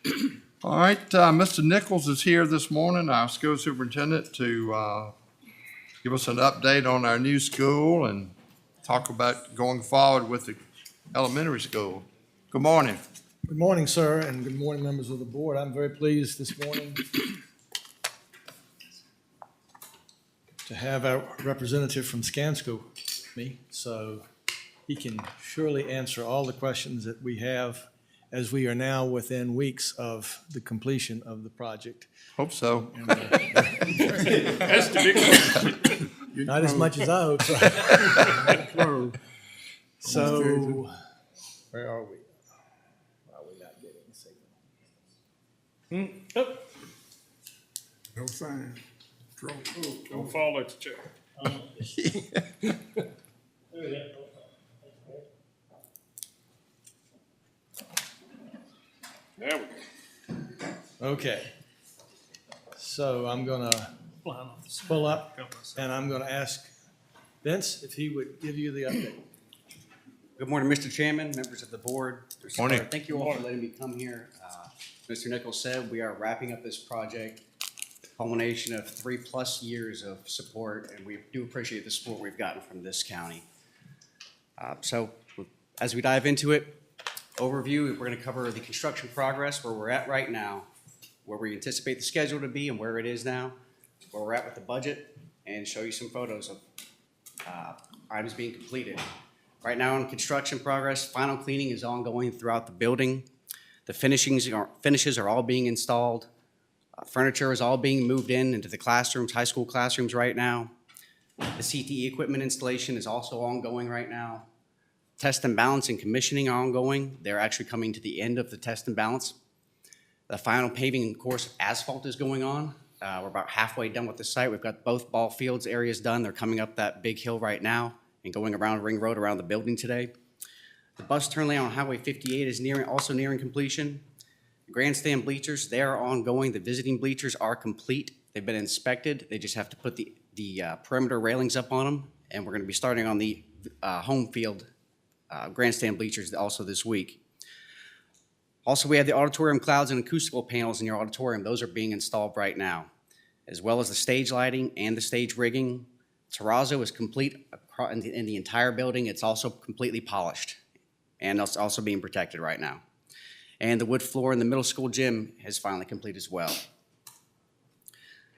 you. All right, Mr. Nichols is here this morning, our school superintendent, to give us an update on our new school and talk about going forward with the elementary school. Good morning. Good morning, sir, and good morning, members of the board. I'm very pleased this morning to have our representative from ScanSchool with me, so he can surely answer all the questions that we have, as we are now within weeks of the completion of the project. Hope so. That's the big question. Not as much as I hope, so. So, where are we? Why are we not getting a signal? No sign. Don't fall at the chair. There we go. Okay. So I'm gonna pull up and I'm gonna ask Vince if he would give you the update. Good morning, Mr. Chairman, members of the board. Morning. Thank you all for letting me come here. Mr. Nichols said we are wrapping up this project, culmination of 3+ years of support, and we do appreciate the support we've gotten from this county. So as we dive into it, overview, we're going to cover the construction progress, where we're at right now, where we anticipate the schedule to be and where it is now, where we're at with the budget, and show you some photos of items being completed. Right now in construction progress, final cleaning is ongoing throughout the building. The finishes are all being installed. Furniture is all being moved into the classrooms, high school classrooms right now. The CTE equipment installation is also ongoing right now. Test and balance and commissioning are ongoing. They're actually coming to the end of the test and balance. The final paving course of asphalt is going on. We're about halfway done with the site. We've got both ball fields areas done. They're coming up that big hill right now and going around Ring Road around the building today. The bus turn lane on Highway 58 is also nearing completion. Grandstand bleachers, they are ongoing. The visiting bleachers are complete. They've been inspected. They just have to put the perimeter railings up on them. And we're going to be starting on the home field grandstand bleachers also this week. Also, we have the auditorium clouds and acoustical panels in your auditorium. Those are being installed right now, as well as the stage lighting and the stage rigging. Terrazzo is complete in the entire building. It's also completely polished, and it's also being protected right now. And the wood floor in the middle school gym is finally complete as well.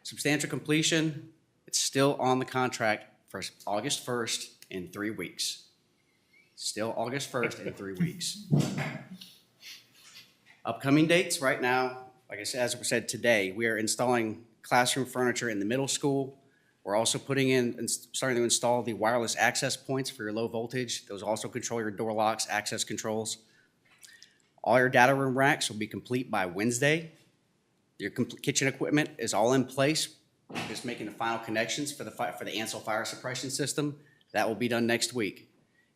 Substantial completion, it's still on the contract for August 1st in 3 weeks. Still August 1st in 3 weeks. Upcoming dates right now, like I said, as we said today, we are installing classroom furniture in the middle school. We're also putting in and starting to install the wireless access points for your low voltage. Those also control your door locks, access controls. All your data room racks will be complete by Wednesday. Your kitchen equipment is all in place. We're just making the final connections for the Ansel fire suppression system. That will be done next week.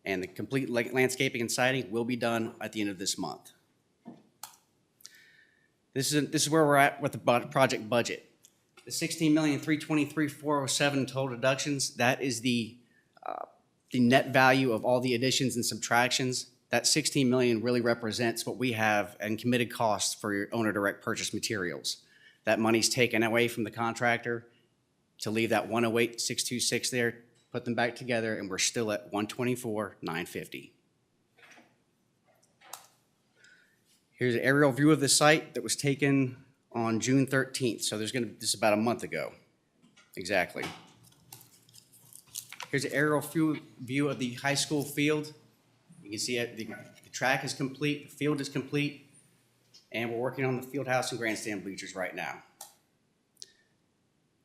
And the complete landscaping and siding will be done at the end of this month. This is where we're at with the project budget. The $16,323,407 total deductions, that is the net value of all the additions and subtractions. That $16 million really represents what we have and committed costs for your owner direct purchase materials. That money's taken away from the contractor to leave that 108,626 there, put them back together, and we're still at 124,950. Here's an aerial view of the site that was taken on June 13th. So this is about a month ago, exactly. Here's an aerial view of the high school field. You can see it, the track is complete, the field is complete, and we're working on the field house and grandstand bleachers right now.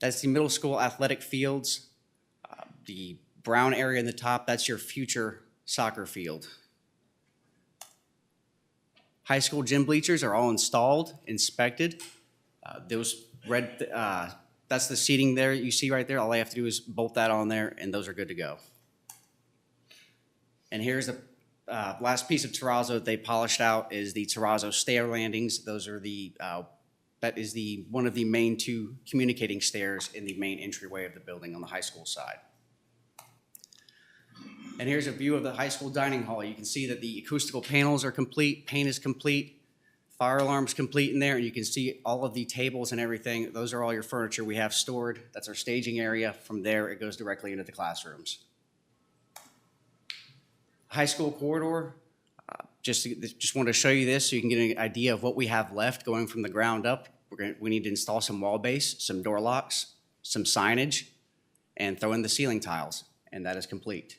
That's the middle school athletic fields. The brown area in the top, that's your future soccer field. High school gym bleachers are all installed, inspected. Those red, that's the seating there you see right there. All I have to do is bolt that on there, and those are good to go. And here's the last piece of terrazzo that they polished out is the terrazzo stair landings. Those are that is one of the main two communicating stairs in the main entryway of the building on the high school side. And here's a view of the high school dining hall. You can see that the acoustical panels are complete, paint is complete, fire alarm's complete in there, and you can see all of the tables and everything. Those are all your furniture we have stored. That's our staging area. From there, it goes directly into the classrooms. High school corridor, just wanted to show you this so you can get an idea of what we have left going from the ground up. We need to install some wall base, some door locks, some signage, and throw in the ceiling tiles, and that is complete.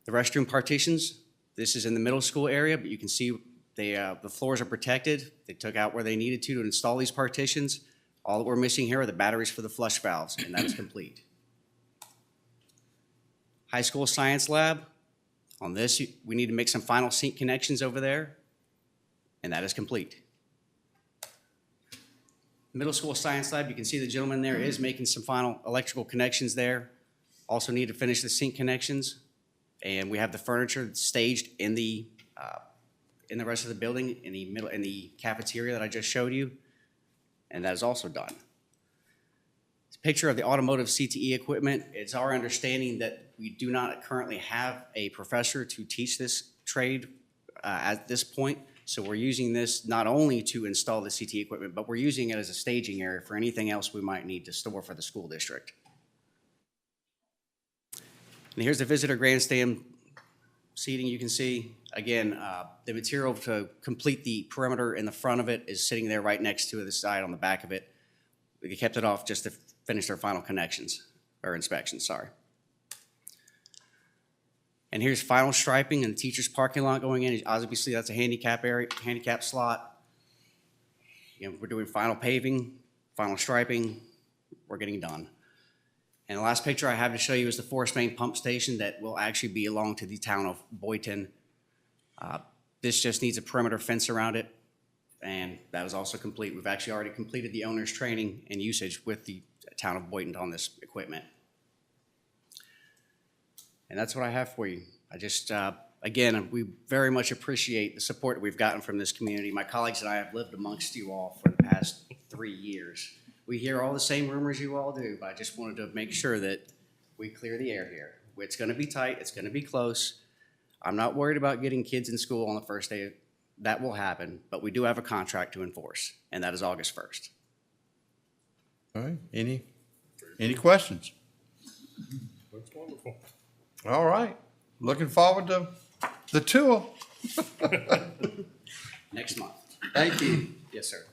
The restroom partitions, this is in the middle school area, but you can see the floors are protected. They took out where they needed to install these partitions. All that we're missing here are the batteries for the flush valves, and that is complete. High school science lab, on this, we need to make some final sink connections over there, and that is complete. Middle school science lab, you can see the gentleman there is making some final electrical connections there. Also need to finish the sink connections. And we have the furniture staged in the rest of the building, in the cafeteria that I just showed you, and that is also done. It's a picture of the automotive CTE equipment. It's our understanding that we do not currently have a professor to teach this trade at this point, so we're using this not only to install the CTE equipment, but we're using it as a staging area for anything else we might need to store for the school district. And here's the visitor grandstand seating you can see. Again, the material to complete the perimeter in the front of it is sitting there right next to the side on the back of it. We kept it off just to finish their final connections, or inspections, sorry. And here's final striping in the teacher's parking lot going in. Obviously, that's a handicap area, handicap slot. You know, we're doing final paving, final striping. We're getting done. And the last picture I have to show you is the forest main pump station that will actually belong to the town of Boynton. This just needs a perimeter fence around it, and that is also complete. We've actually already completed the owner's training and usage with the town of Boynton on this equipment. And that's what I have for you. I just, again, we very much appreciate the support we've gotten from this community. My colleagues and I have lived amongst you all for the past 3 years. We hear all the same rumors you all do, but I just wanted to make sure that we clear the air here. It's gonna be tight, it's gonna be close. I'm not worried about getting kids in school on the first day. That will happen, but we do have a contract to enforce, and that is August 1st. All right, any questions? That's wonderful. All right, looking forward to the tour. Next month. Thank you. Yes, sir.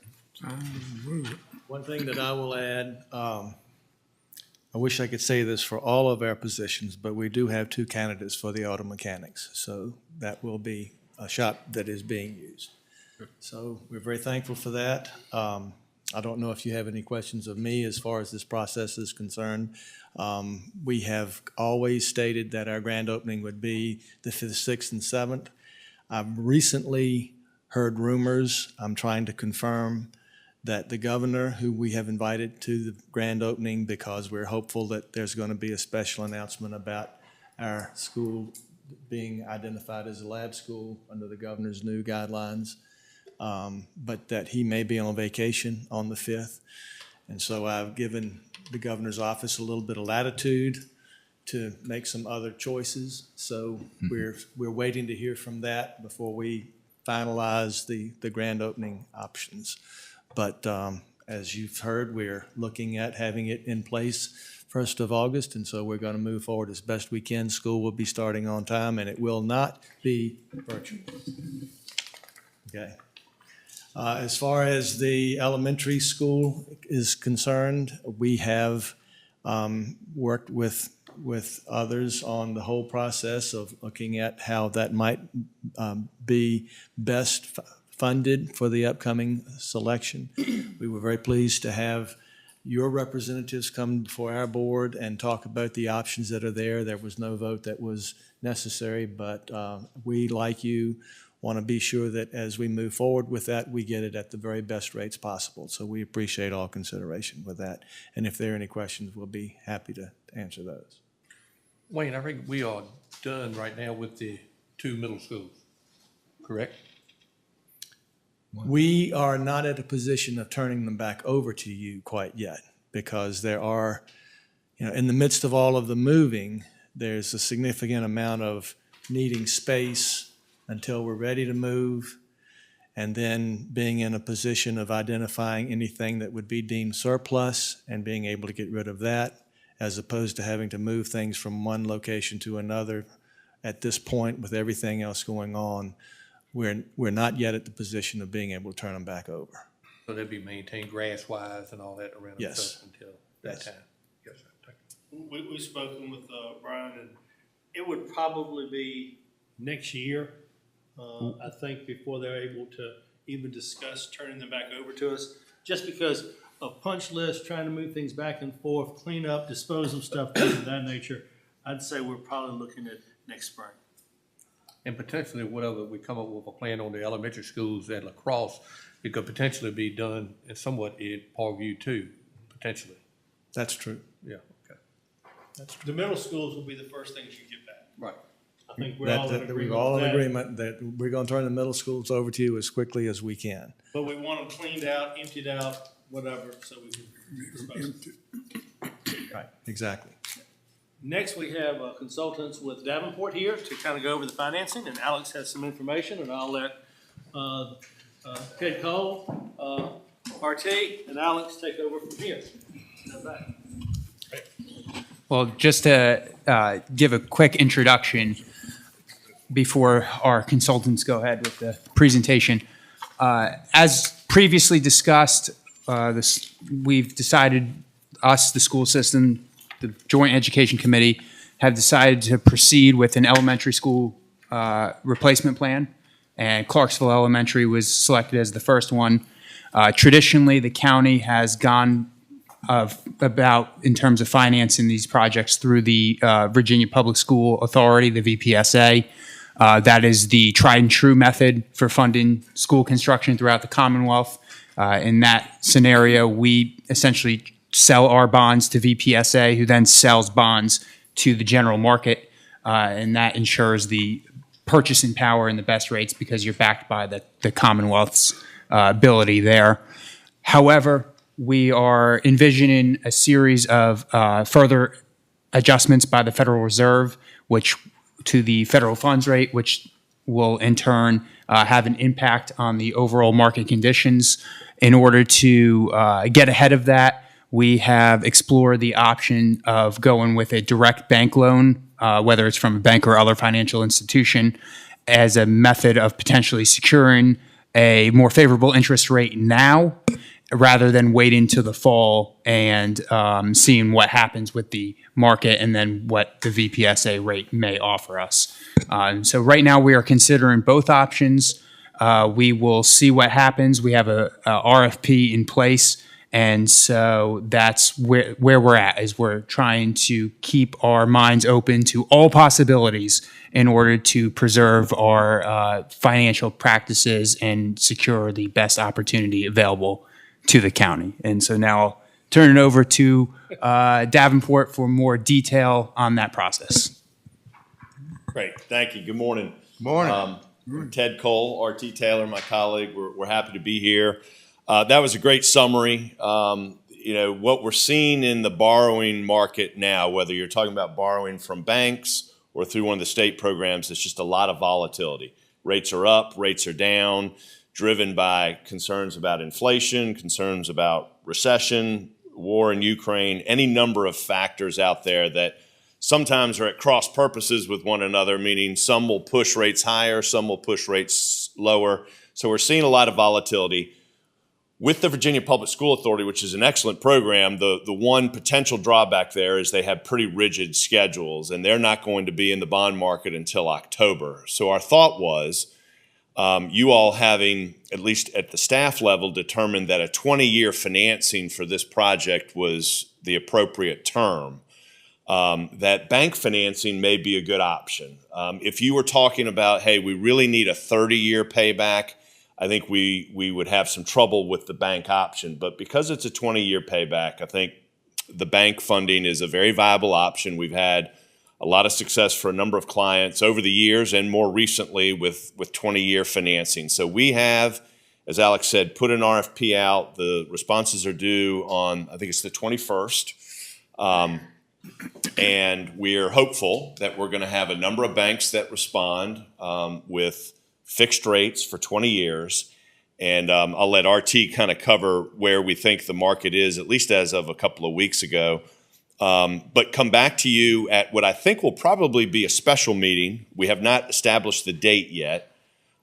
One thing that I will add, I wish I could say this for all of our positions, but we do have 2 candidates for the auto mechanics. So that will be a shop that is being used. So we're very thankful for that. I don't know if you have any questions of me as far as this process is concerned. We have always stated that our grand opening would be the 5th, 6th, and 7th. I've recently heard rumors, I'm trying to confirm, that the governor, who we have invited to the grand opening because we're hopeful that there's going to be a special announcement about our school being identified as a lab school under the governor's new guidelines, but that he may be on vacation on the 5th. And so I've given the governor's office a little bit of latitude to make some other choices. So we're waiting to hear from that before we finalize the grand opening options. But as you've heard, we're looking at having it in place 1st of August, and so we're going to move forward as best we can. School will be starting on time, and it will not be virtual. Okay. As far as the elementary school is concerned, we have worked with others on the whole process of looking at how that might be best funded for the upcoming selection. We were very pleased to have your representatives come before our board and talk about the options that are there. There was no vote that was necessary, but we, like you, want to be sure that as we move forward with that, we get it at the very best rates possible. So we appreciate all consideration with that. And if there are any questions, we'll be happy to answer those. Wayne, I think we are done right now with the 2 middle schools, correct? We are not at a position of turning them back over to you quite yet, because there are, in the midst of all of the moving, there's a significant amount of needing space until we're ready to move, and then being in a position of identifying anything that would be deemed surplus and being able to get rid of that, as opposed to having to move things from one location to another. At this point, with everything else going on, we're not yet at the position of being able to turn them back over. So they'll be maintained grass-wise and all that around the Yes. place until that Yes. time? Yes, sir. Thank you. We've spoken with Brian, and it would probably be next year, I think, before they're able to even discuss turning them back over to us, just because of punch lists, trying to move things back and forth, clean up, dispose of stuff, things of that nature. I'd say we're probably looking at next spring. And potentially, whatever we come up with a plan on the elementary schools at La Crosse, it could potentially be done in somewhat in Parkview too, potentially. That's true. Yeah, okay. The middle schools will be the first things you get back. Right. I think we're all in We're agreement all with in that. agreement that we're going to turn the middle schools over to you as quickly as we can. But we want them cleaned out, emptied out, whatever, so we can dispose of them. Right. Exactly. Next, we have consultants with Davenport here to kind of go over the financing, and Alex has some information, and I'll let Ted Cole, RT, and Alex take over from here. Well, just to give a quick introduction before our consultants go ahead with the presentation. As previously discussed, we've decided, the school system, the Joint Education Committee, have decided to proceed with an elementary school replacement plan, and Clarksville Elementary was selected as the first one. Traditionally, the county has gone about, in terms of financing these projects, through the Virginia Public School Authority, the VPSA. That is the tried and true method for funding school construction throughout the Commonwealth. In that scenario, we essentially sell our bonds to VPSA, who then sells bonds to the general market. and that ensures the purchasing power and the best rates because you're backed by the Commonwealth's ability there. However, we are envisioning a series of further adjustments by the Federal Reserve, which to the federal funds rate, which will in turn have an impact on the overall market conditions. In order to get ahead of that, we have explored the option of going with a direct bank loan, whether it's from a bank or other financial institution, as a method of potentially securing a more favorable interest rate now, rather than waiting to the fall and seeing what happens with the market and then what the VPSA rate may offer us. So right now we are considering both options. We will see what happens. We have a RFP in place, and so that's where we're at, is we're trying to keep our minds open to all possibilities in order to preserve our financial practices and secure the best opportunity available to the county. And so now I'll turn it over to Davenport for more detail on that process. Great, thank you. Good morning. Morning. Ted Cole, RT Taylor, my colleague. We're happy to be here. That was a great summary. What we're seeing in the borrowing market now, whether you're talking about borrowing from banks or through one of the state programs, it's just a lot of volatility. Rates are up, rates are down, driven by concerns about inflation, concerns about recession, war in Ukraine, any number of factors out there that sometimes are at cross purposes with one another, meaning some will push rates higher, some will push rates lower. So we're seeing a lot of volatility. With the Virginia Public School Authority, which is an excellent program, the one potential drawback there is they have pretty rigid schedules, and they're not going to be in the bond market until October. So our thought was, you all having, at least at the staff level, determined that a 20-year financing for this project was the appropriate term, that bank financing may be a good option. If you were talking about, hey, we really need a 30-year payback, I think we would have some trouble with the bank option. But because it's a 20-year payback, I think the bank funding is a very viable option. We've had a lot of success for a number of clients over the years and more recently with 20-year financing. So we have, as Alex said, put an RFP out. The responses are due on, I think it's the 21st. And we're hopeful that we're going to have a number of banks that respond with fixed rates for 20 years. And I'll let RT kind of cover where we think the market is, at least as of a couple of weeks ago. But come back to you at what I think will probably be a special meeting. We have not established the date yet.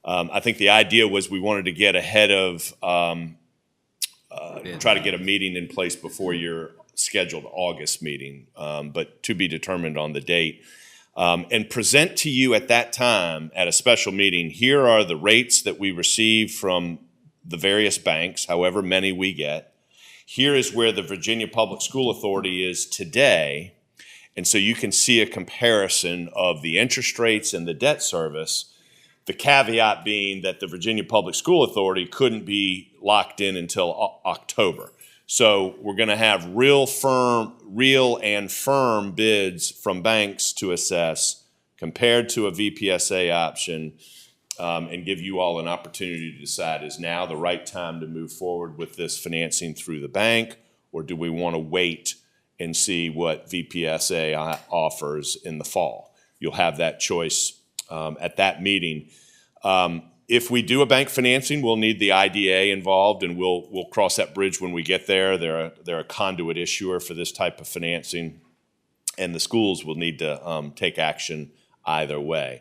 I think the idea was we wanted to get ahead of, try to get a meeting in place before your scheduled August meeting, but to be determined on the date. And present to you at that time at a special meeting, here are the rates that we receive from the various banks, however many we get. Here is where the Virginia Public School Authority is today. And so you can see a comparison of the interest rates and the debt service, the caveat being that the Virginia Public School Authority couldn't be locked in until October. So we're going to have real and firm bids from banks to assess compared to a VPSA option, and give you all an opportunity to decide, is now the right time to move forward with this financing through the bank, or do we want to wait and see what VPSA offers in the fall? You'll have that choice at that meeting. If we do a bank financing, we'll need the IDA involved, and we'll cross that bridge when we get there. They're a conduit issuer for this type of financing, and the schools will need to take action either way.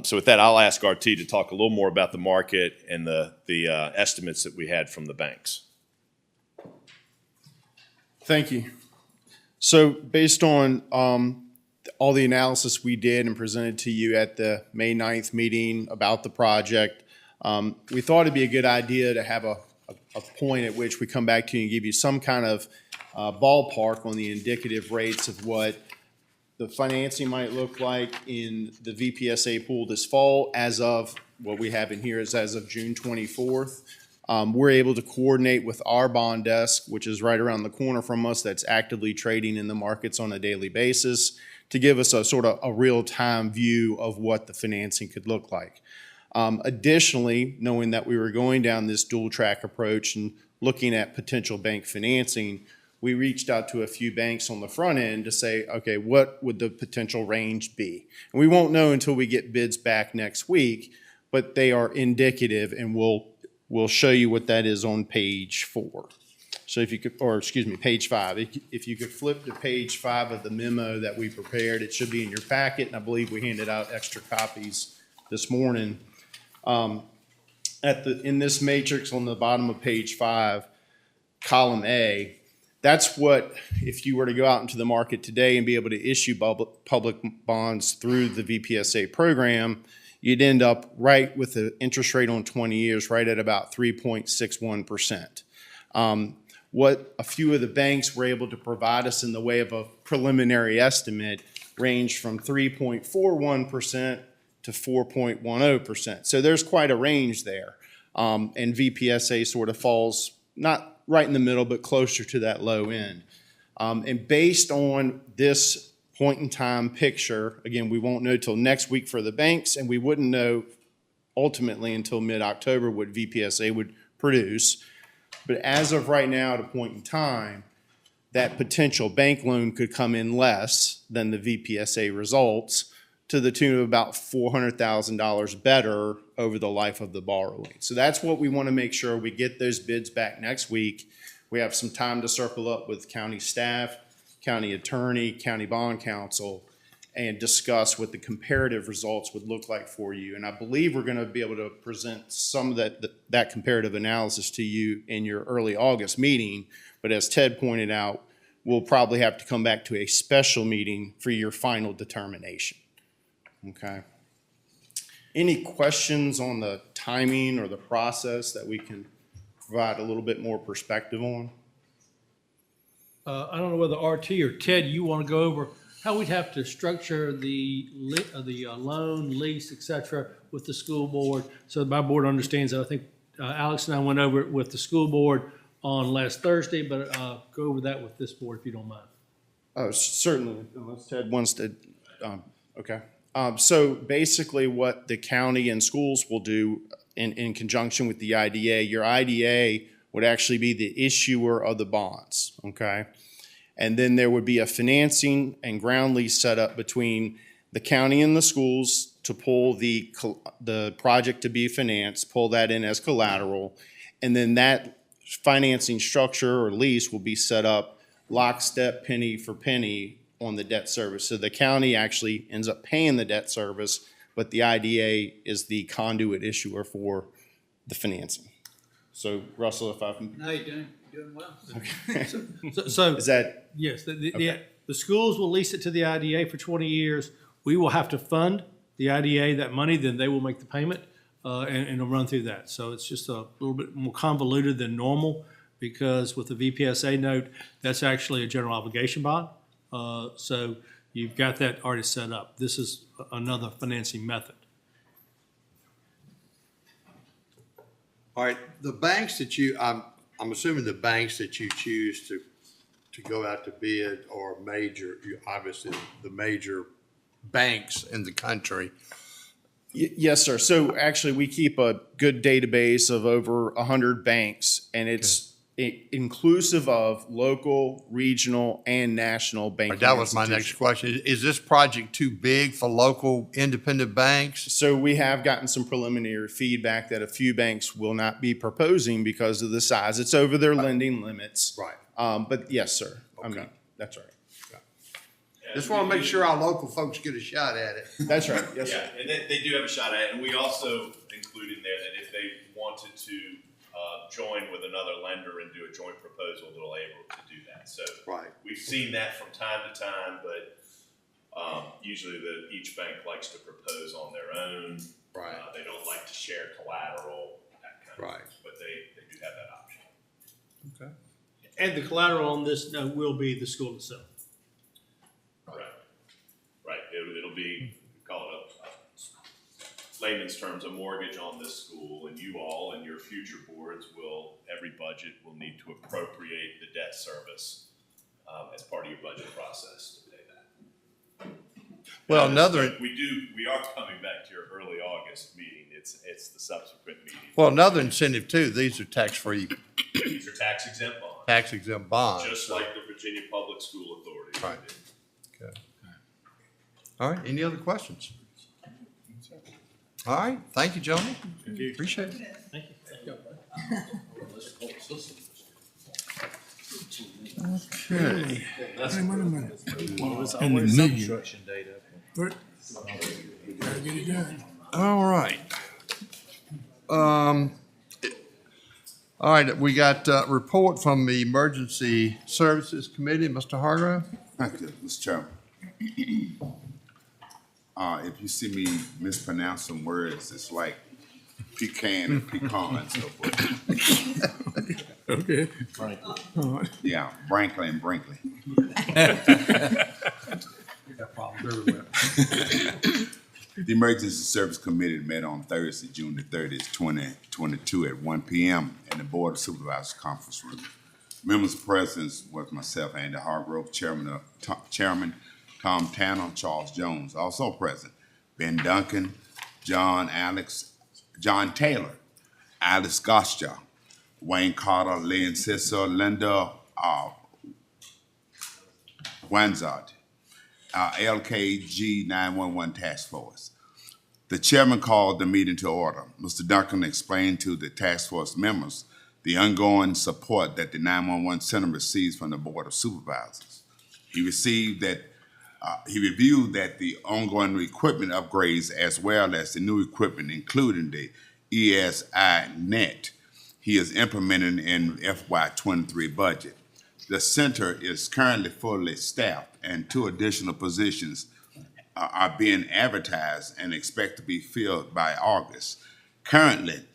So with that, I'll ask RT to talk a little more about the market and the estimates that we had from the banks. Thank you. So based on all the analysis we did and presented to you at the May 9th meeting about the project, we thought it'd be a good idea to have a point at which we come back to you and give you some kind of ballpark on the indicative rates of what the financing might look like in the VPSA pool this fall. As of what we have in here is as of June 24th. We're able to coordinate with our bond desk, which is right around the corner from us, that's actively trading in the markets on a daily basis, to give us a sort of a real-time view of what the financing could look like. Additionally, knowing that we were going down this dual-track approach and looking at potential bank financing, we reached out to a few banks on the front end to say, okay, what would the potential range be? And we won't know until we get bids back next week, but they are indicative, and we'll show you what that is on page 4. So if you could, or excuse me, page 5. If you could flip to page 5 of the memo that we prepared, it should be in your packet, and I believe we handed out extra copies this morning. In this matrix on the bottom of page 5, column A, that's what, if you were to go out into the market today and be able to issue public bonds through the VPSA program, you'd end up right with the interest rate on 20 years right at about 3.61%. What a few of the banks were able to provide us in the way of a preliminary estimate ranged from 3.41% to 4.10%. So there's quite a range there. And VPSA sort of falls not right in the middle, but closer to that low end. And based on this point in time picture, again, we won't know till next week for the banks, and we wouldn't know ultimately until mid-October what VPSA would produce. But as of right now, at a point in time, that potential bank loan could come in less than the VPSA results, to the tune of about $400,000 better over the life of the borrowing. So that's what we want to make sure we get those bids back next week. We have some time to circle up with county staff, county attorney, county bond counsel, and discuss what the comparative results would look like for you. And I believe we're going to be able to present some of that comparative analysis to you in your early August meeting. But as Ted pointed out, we'll probably have to come back to a special meeting for your final determination. Okay. Any questions on the timing or the process that we can provide a little bit more perspective on? I don't know whether RT or Ted, you want to go over how we'd have to structure the loan, lease, et cetera, with the school board, so my board understands that. I think Alex and I went over it with the school board on last Thursday, but go over that with this board if you don't mind. Oh, certainly, unless Ted wants to, okay. So basically what the county and schools will do in conjunction with the IDA, your IDA would actually be the issuer of the bonds, okay? And then there would be a financing and ground lease set up between the county and the schools to pull the project to be financed, pull that in as collateral, and then that financing structure or lease will be set up lockstep, penny for penny on the debt service. So the county actually ends up paying the debt service, but the IDA is the conduit issuer for the financing. So Russell, if I've... No, you're doing well. Okay. So is that... Yes, the schools will lease it to the IDA for 20 years. We will have to fund the IDA that money, then they will make the payment and it'll run through that. So it's just a little bit more convoluted than normal, because with the VPSA note, that's actually a general obligation bond. So you've got that already set up. This is another financing method. All right, the banks that I'm assuming the banks that you choose to go out to bid are obviously the major banks in the country. Yes, sir. So actually we keep a good database of over 100 banks, and it's inclusive of local, regional, and national banking That was my next question. Is this project too big for local independent banks? So we have gotten some preliminary feedback that a few banks will not be proposing because of the size. It's over their lending limits. Right. But yes, sir. Okay. I mean, that's right. Just want to make sure our local folks get a shot at it. That's right. Yes, Yeah, sir. and they do have a shot at it. And we also include in there that if they wanted to join with another lender and do a joint proposal, they're able to do that. So we've seen that from time to time, but usually each bank likes to propose on their own. Right. They don't like to share collateral, that kind of thing, but they do have that option. Okay. And the collateral on this will be the school itself. Right. It'll be, call it layman's terms, a mortgage on this school, and you all and your future boards every budget will need to appropriate the debt service as part of your budget process to pay that. Well, another, We are coming back to your early August meeting. It's the subsequent meeting. well, another incentive too, these are tax-free, These are tax exempt bonds. tax-exempt bonds. Just like the Virginia Public School Authority. Right. Okay. All right, any other questions? All right, thank you, gentlemen. Appreciate it. Thank you. Okay. In the new year. Construction date up. Gotta get it done. All right. All right, we got a report from the Emergency Services Committee. Mr. Hargrove? Thank you, Mr. Chairman. If you see me mispronounce some words, it's like pecan and pecan and so forth. Okay. All right. Yeah, Brinkley and Brinkley. Got problems everywhere. The Emergency Service Committee met on Thursday, June the 30th, 2022 at 1 p.m. in the Board of Supervisors Conference Room. Members present was myself, Andy Hargrove, Chairman Tom Tanner, Charles Jones. Also present, Ben Duncan, John Taylor, Alice Goscha, Wayne Carter, Lynn Sisser, Linda Wanzard, LKG 911 Task Force. The chairman called the meeting to order. Mr. Duncan explained to the task force members the ongoing support that the 911 Center receives from the Board of Supervisors. He reviewed that the ongoing equipment upgrades as well as the new equipment, including the ESI net he is implementing in FY23 budget. The center is currently fully staffed and 2 additional positions are being advertised and expect to be filled by August. Currently,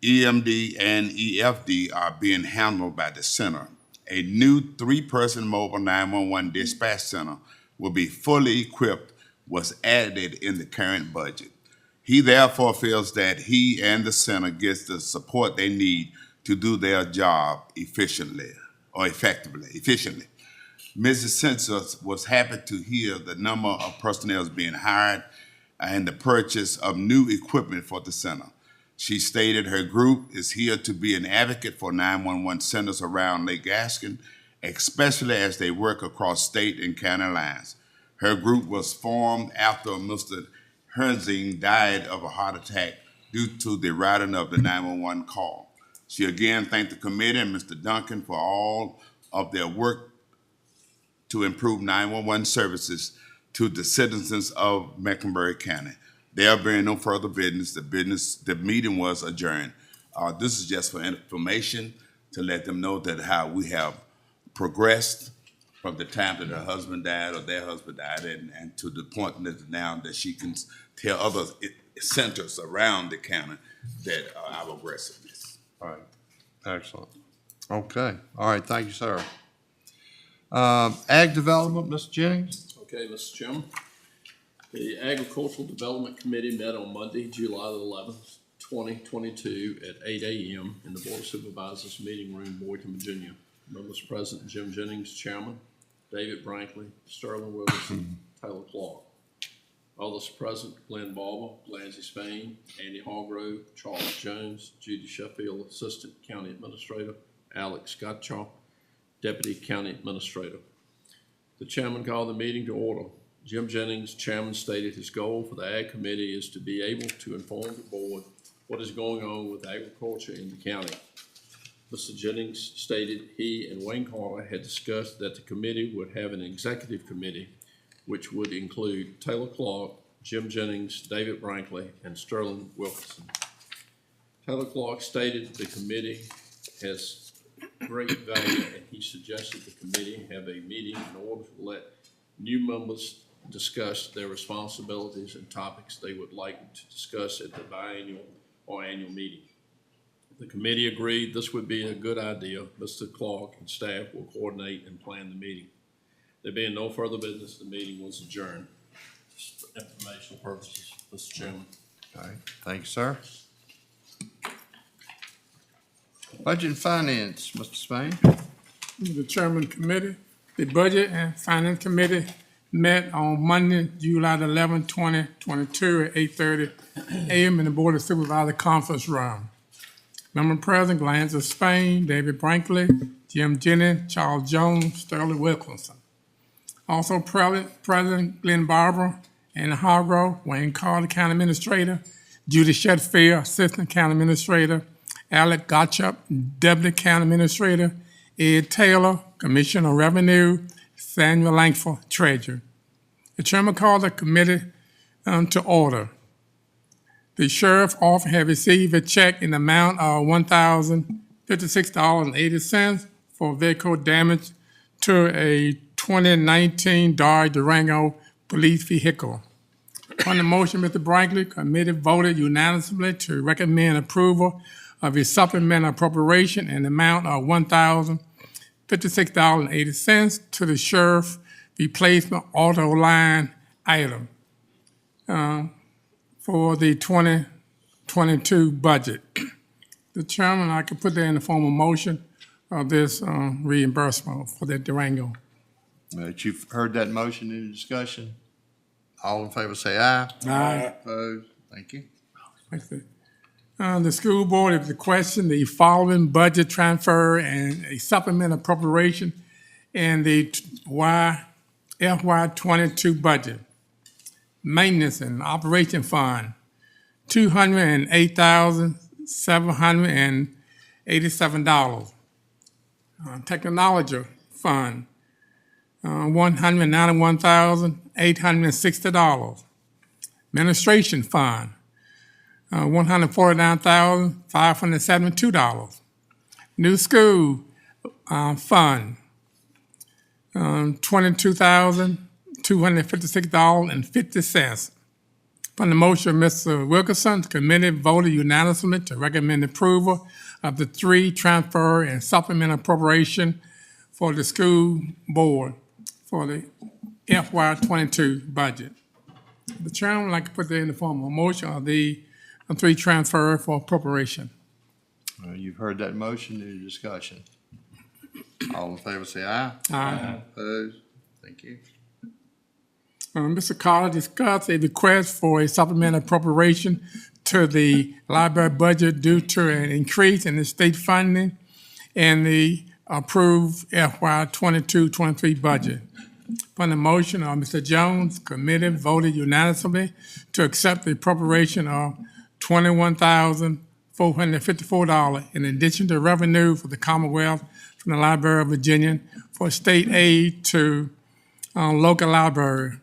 EMD and EFD are being handled by the center. A new 3-person mobile 911 dispatch center will be fully equipped, was added in the current budget. He therefore feels that he and the center gets the support they need to do their job efficiently. Mrs. Census was happy to hear the number of personnel being hired and the purchase of new equipment for the center. She stated her group is here to be an advocate for 911 centers around Lake Gaskin, especially as they work across state and county lines. Her group was formed after Mr. Herzing died of a heart attack due to the routing of the 911 call. She again thanked the committee and Mr. Duncan for all of their work to improve 911 services to the citizens of Mecklenburg County. There being no further business, the meeting was adjourned. This is just for information to let them know that how we have progressed from the time that her husband died or their husband died and to the point that now that she can tell other centers around the county that our aggressiveness. All right, excellent. Okay, all right, thank you, sir. Ag Development, Mr. Jennings? Okay, Mr. Chairman. The Agricultural Development Committee met on Monday, July the 11th, 2022 at 8 a.m. in the Board of Supervisors Meeting Room, Boydton, Virginia. Members present, Jim Jennings, Chairman, David Brinkley, Sterling Wilkerson, Taylor Clark. Others present, Glenn Barber, Blanzy Spain, Andy Hargrove, Charles Jones, Judy Sheffield, Assistant County Administrator, Alex Gottschalk, Deputy County Administrator. The chairman called the meeting to order. Jim Jennings, chairman, stated his goal for the Ag Committee is to be able to inform the board what is going on with agriculture in the county. Mr. Jennings stated he and Wayne Carter had discussed that the committee would have an executive committee, which would include Taylor Clark, Jim Jennings, David Brinkley, and Sterling Wilkerson. Taylor Clark stated the committee has great value, and he suggested the committee have a meeting in order to let new members discuss their responsibilities and topics they would like to discuss at the biannual or annual meeting. The committee agreed this would be a good idea. Mr. Clark and staff will coordinate and plan the meeting. There being no further business, the meeting was adjourned. Just for informational purposes, Mr. Chairman. All right, thank you, sir. Budget and Finance, Mr. Spain. The Chairman Committee, the Budget and Finance Committee met on Monday, July the 11th, 2022 at 8:30 a.m. in the Board of Supervisor Conference Room. Member President, Glanz of Spain, David Brinkley, Jim Jennings, Charles Jones, Sterling Wilkinson. Also President Glenn Barber, Anna Hargrove, Wayne Carter, County Administrator, Judy Sheffield, Assistant County Administrator, Alec Gottschalk, Deputy County Administrator, Ed Taylor, Commissioner of Revenue, Samuel Langford, Treasurer. The chairman called the committee to order. The sheriff office have received a check in the amount of $1,056.80 for vehicle damage to a 2019 Dodge Durango police vehicle. On the motion, Mr. Brinkley, committee voted unanimously to recommend approval of a supplemental appropriation in the amount of $1,056.80 to the sheriff replacement auto line item for the 2022 budget. The chairman, I could put that in the form of motion of this reimbursement for the Durango. That you've heard that motion in discussion. All in favor say aye. Aye. Opposed? Thank you. The school board is requesting the following budget transfer and a supplemental appropriation in the FY22 budget. Maintenance and operation fund, $208,787. Technology fund, $191,860. Administration fund, $149,572. New school fund, $22,256.50. Upon the motion of Mr. Wilkinson, the committee voted unanimously to recommend approval of the three transfer and supplemental appropriation for the school board for the FY22 budget. The chairman would like to put that in the form of a motion of the three transfer for appropriation. You've heard that motion in discussion. All in favor say aye. Aye. Opposed? Thank you. Mr. Carter discussed a request for a supplemental appropriation to the library budget due to an increase in the state funding and the approved FY 22-23 budget. Upon the motion of Mr. Jones, committee voted unanimously to accept the appropriation of $21,454 in addition to revenue for the Commonwealth from the Library of Virginia for state aid to local library.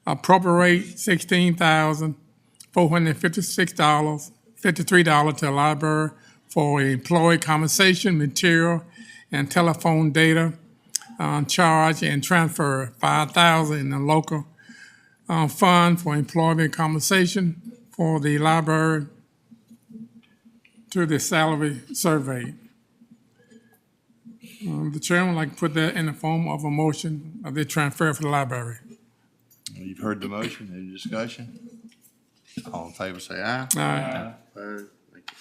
Appropriate $16,456.53 to the library for employee compensation, material, and telephone data charge and transfer $5,000 in the local fund for employment compensation for the library to the salary survey. The chairman would like to put that in the form of a motion of the transfer for the library. You've heard the motion. Any discussion? All in favor say aye. Aye. Opposed? Thank you.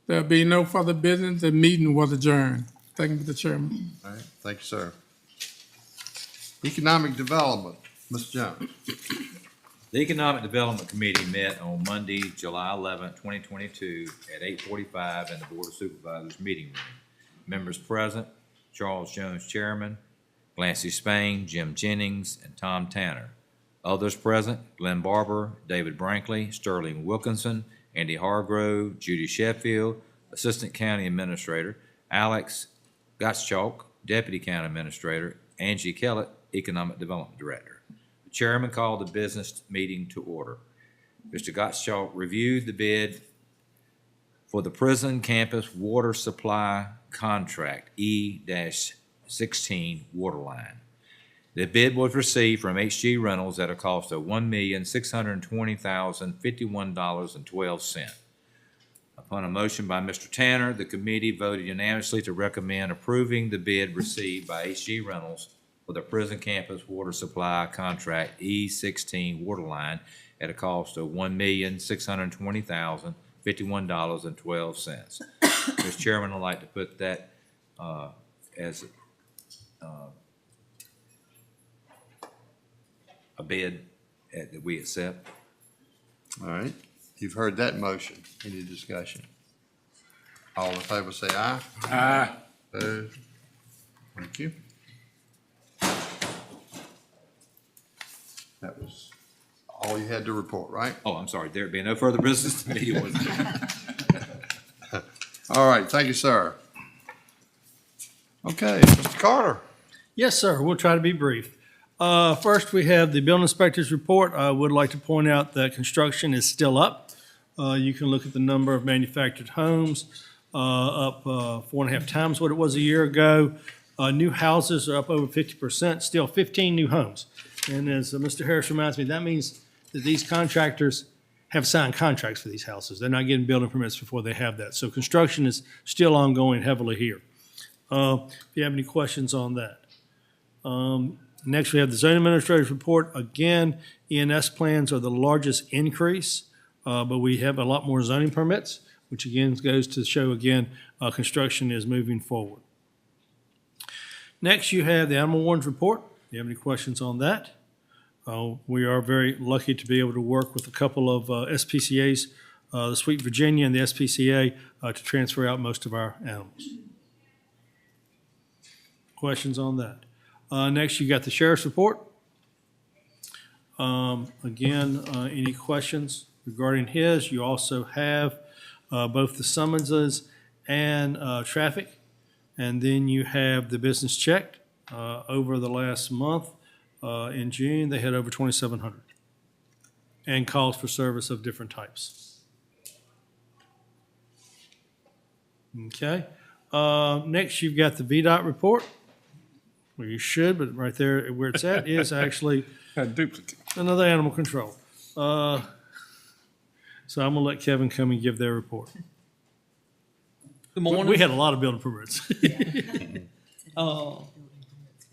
There'll be no further business. The meeting was adjourned. Thank you, Mr. Chairman. All right. Thank you, sir. Economic Development, Mr. Jones. The Economic Development Committee met on Monday, July 11, 2022 at 8:45 in the Board of Supervisors meeting room. Members present, Charles Jones, Chairman, Glancy Spain, Jim Jennings, and Tom Tanner. Others present, Glenn Barber, David Brinkley, Sterling Wilkinson, Andy Hargrove, Judy Sheffield, Assistant County Administrator, Alex Gottschalk, Deputy County Administrator, Angie Kellett, Economic Development Director. The chairman called the business meeting to order. Mr. Gottschalk reviewed the bid for the prison campus water supply contract E-16 water line. The bid was received from HG Rentals at a cost of $1,620,051.12. Upon a motion by Mr. Tanner, the committee voted unanimously to recommend approving the bid received by HG Rentals for the prison campus water supply contract E-16 water line at a cost of $1,620,051.12. Mr. Chairman, I'd like to put that as a bid that we accept. All right, you've heard that motion. Any discussion? All in favor say aye. Aye. Opposed? Thank you. That was all you had to report, right? Oh, I'm sorry, there be no further business to me. All right, thank you, sir. Okay, Mr. Carter. Yes, sir. We'll try to be brief. First, we have the building inspector's report. I would like to point out that construction is still up. You can look at the number of manufactured homes, up 4.5 times what it was a year ago. New houses are up over 50%, still 15 new homes. And as Mr. Harris reminds me, that means that these contractors have signed contracts for these houses. They're not getting building permits before they have that. So construction is still ongoing heavily here. If you have any questions on that. Next, we have the zoning administrator's report. Again, ENS plans are the largest increase, but we have a lot more zoning permits, which again goes to show again, construction is moving forward. Next, you have the animal warden's report. If you have any questions on that. We are very lucky to be able to work with a couple of SPCAs, the Sweet Virginia and the SPCA, to transfer out most of our animals. Questions on that? Next, you got the sheriff's report. Again, any questions regarding his? You also have both the summonses and traffic. And then you have the business checked. Over the last month, in June, they had over 2,700. And calls for service of different types. Okay. Next, you've got the VDOT report. Well, you should, but right there where it's at is actually A duplicate. another animal control. So I'm gonna let Kevin come and give their report. Good morning. We had a lot of building permits.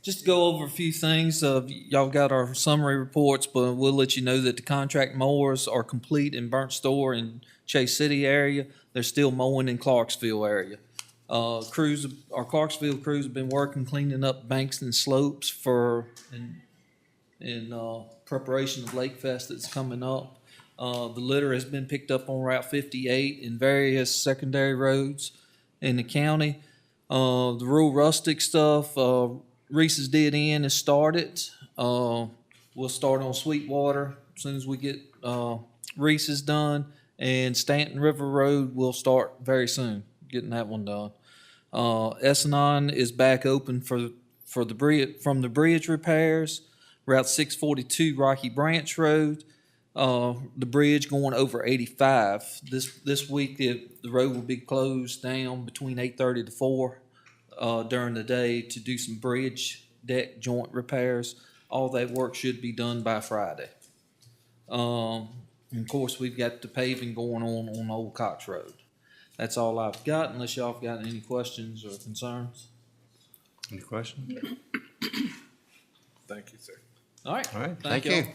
Just to go over a few things, y'all got our summary reports, but we'll let you know that the contract mowers are complete in Burnt Store and Chase City area. They're still mowing in Clarksville area. Our Clarksville crews have been working cleaning up banks and slopes in preparation of Lake Fest that's coming up. The litter has been picked up on Route 58 and various secondary roads in the county. The rural rustic stuff, Reese's Dead End has started. We'll start on Sweetwater as soon as we get Reese's done. And Stanton River Road will start very soon, getting that one done. Essanon is back open from the bridge repairs. Route 642 Rocky Branch Road, the bridge going over 85. This week the road will be closed down between 8:30 to 4 during the day to do some bridge deck joint repairs. All that work should be done by Friday. And of course, we've got the paving going on Old Cox Road. That's all I've got, unless y'all have got any questions or concerns. Any questions? Thank you, sir. All right. All right, Thank thank you.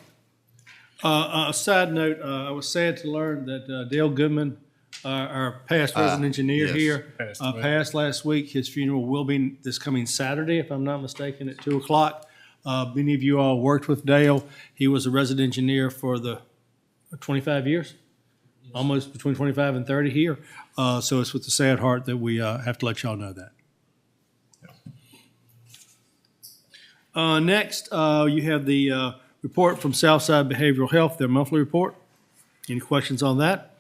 A side note, I was sad to learn that Dale Goodman, our past resident engineer yes. here, passed last week. His funeral will be this coming Saturday, if I'm not mistaken, at 2:00. Many of you all worked with Dale. He was a resident engineer for the 25 years, almost between 25 and 30 here. So it's with a sad heart that we have to let y'all know that. Next, you have the report from Southside Behavioral Health, their monthly report. Any questions on that?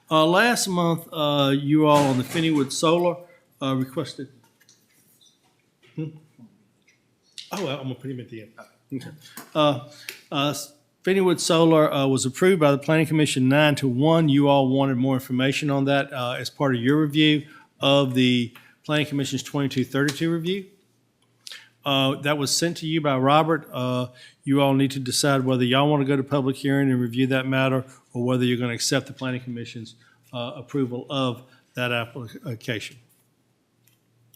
Last month, you all on the Finneywood Solar requested. Oh, well, I'm gonna put him at the end. Okay. Finneywood Solar was approved by the Planning Commission 9-1. You all wanted more information on that as part of your review of the Planning Commission's 2232 review. That was sent to you by Robert. You all need to decide whether y'all want to go to public hearing and review that matter, or whether you're going to accept the Planning Commission's approval of that application.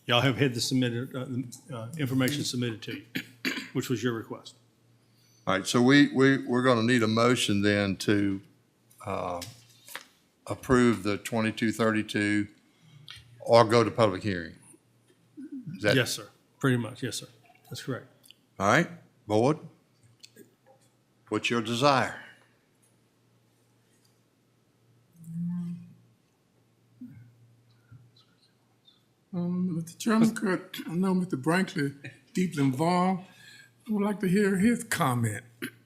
Y'all have had the submitted information submitted to you, which was your request. All right, so we're going to need a motion then to approve the 2232 or go to public hearing. Is that? Yes, sir. Pretty much, yes, sir. That's correct. All right, board? What's your desire? Mr. Chairman, I know Mr. Brinkley deeply involved. I would like to hear his comment.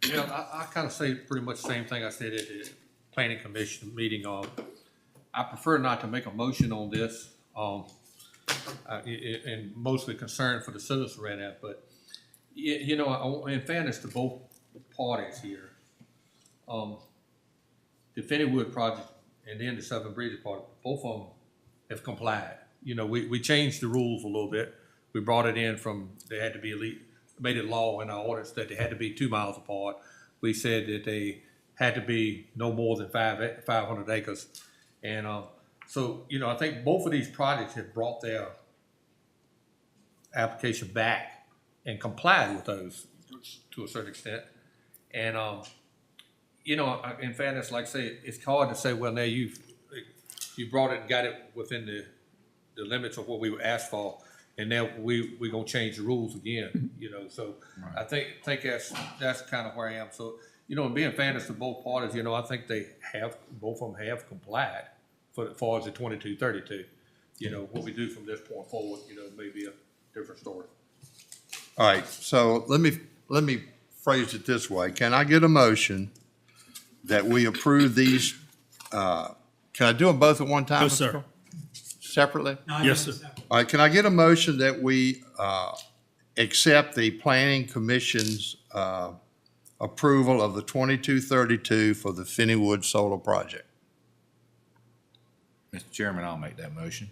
Yeah, I kind of say pretty much the same thing I said at the planning commission meeting. I prefer not to make a motion on this, and mostly concerned for the citizens around that, but in fairness to both parties here, the Finneywood project and then the Seven Bridges project, both of them have complied. We changed the rules a little bit. We brought it in from, they had to be made it law in our ordinance that they had to be 2 miles apart. We said that they had to be no more than 500 acres. And so, I think both of these projects have brought their application back and complied with those to a certain extent. And, in fairness, like I say, it's hard to say, well, now you brought it and got it within the limits of what we were asked for, and now we're gonna change the rules again, so I think that's kind of where I am. So, and being fairness to both parties, I think both of them have complied as far as the 2232. What we do from this point forward, may be a different story. All right, so let me phrase it this way. Can I get a motion that we approve these, can I do them both at one time? No, sir. Mr. Cole? Separately? Yes, sir. All right, can I get a motion that we accept the Planning Commission's approval of the 2232 for the Finneywood Solar Project? Mr. Chairman, I'll make that motion.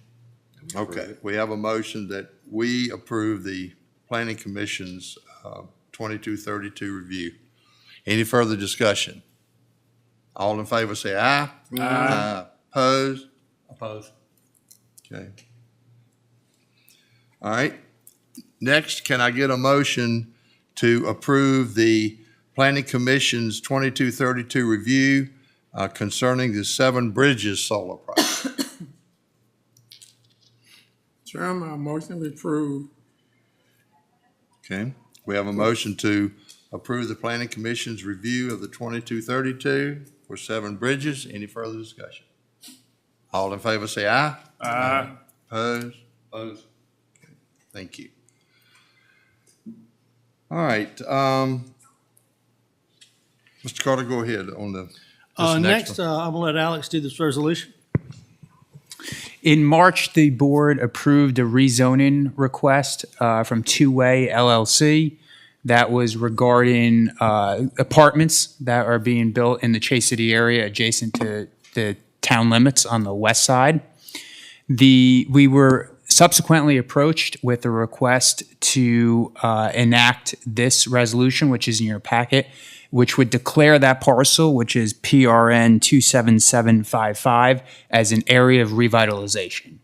Okay, we have a motion that we approve the Planning Commission's 2232 review. Any further discussion? All in favor say aye. Aye. Opposed? Opposed. Okay. All right. Next, can I get a motion to approve the Planning Commission's 2232 review concerning the Seven Bridges Solar Project? Chairman, I motion to approve. Okay. We have a motion to approve the Planning Commission's review of the 2232 for Seven Bridges. Any further discussion? All in favor say aye. Aye. Opposed? Opposed. Okay. Thank you. All right. Mr. Carter, go ahead on the Next, I'm gonna let Alex do this resolution. In March, the board approved a rezoning request from Two Way LLC that was regarding apartments that are being built in the Chase City area adjacent to the town limits on the west side. We were subsequently approached with a request to enact this resolution, which is in your packet, which would declare that parcel, which is PRN 27755, as an area of revitalization.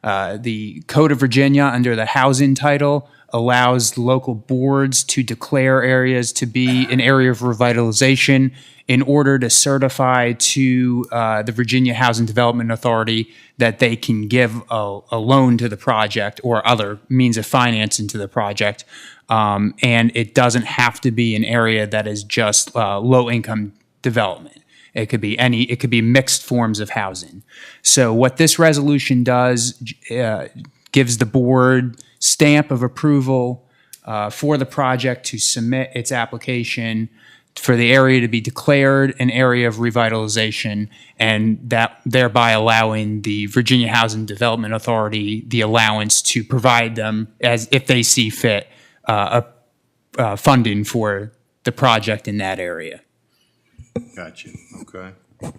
The Code of Virginia, under the housing title, allows local boards to declare areas to be an area of revitalization in order to certify to the Virginia Housing Development Authority that they can give a loan to the project or other means of financing to the project. And it doesn't have to be an area that is just low-income development. It could be mixed forms of housing. So what this resolution does, gives the board stamp of approval for the project to submit its application for the area to be declared an area of revitalization, and that thereby allowing the Virginia Housing Development Authority the allowance to provide them, as if they see fit, funding for the project in that area. Gotcha. Okay. All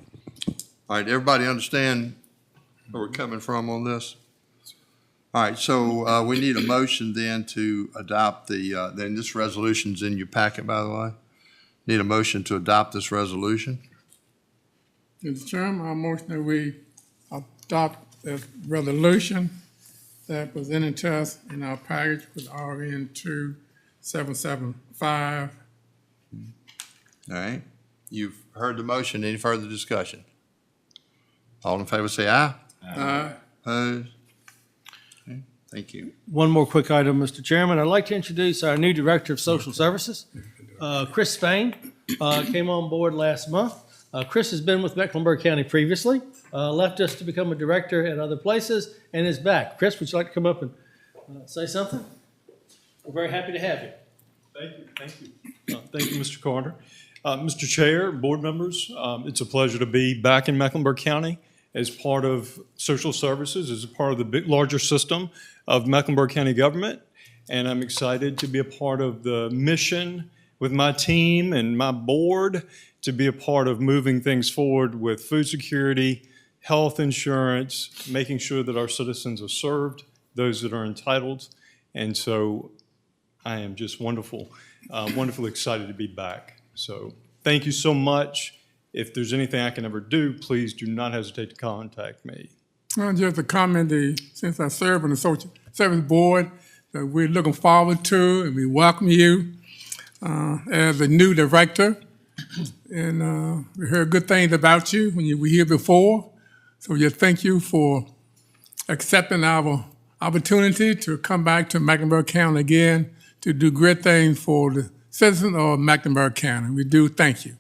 right, everybody understand where we're coming from on this? All right, so we need a motion then to adopt then this resolution's in your packet, by the way. Need a motion to adopt this resolution? Mr. Chairman, I motion that we adopt the resolution that presented to us in our package with RN 2775. All right, you've heard the motion. Any further discussion? All in favor say aye. Aye. Opposed? Okay, thank you. One more quick item, Mr. Chairman. I'd like to introduce our new Director of Social Services, Chris Spain. came on board last month. Chris has been with Mecklenburg County previously, left us to become a director at other places, and is back. Chris, would you like to come up and say something? We're very happy to have you. Thank you. Thank you, Mr. Carter. Mr. Chair, board members, it's a pleasure to be back in Mecklenburg County as part of social services, as a part of the big, larger system of Mecklenburg County government. And I'm excited to be a part of the mission with my team and my board to be a part of moving things forward with food security, health insurance, making sure that our citizens are served, those that are entitled. And so I am just wonderfully excited to be back. So thank you so much. If there's anything I can ever do, please do not hesitate to contact me. Just a comment, since I serve on the Social Service Board, that we're looking forward to, and we welcome you as a new director. And we heard good things about you when you were here before. So just thank you for accepting our opportunity to come back to Mecklenburg County again to do great things for the citizens of Mecklenburg County. We do thank you.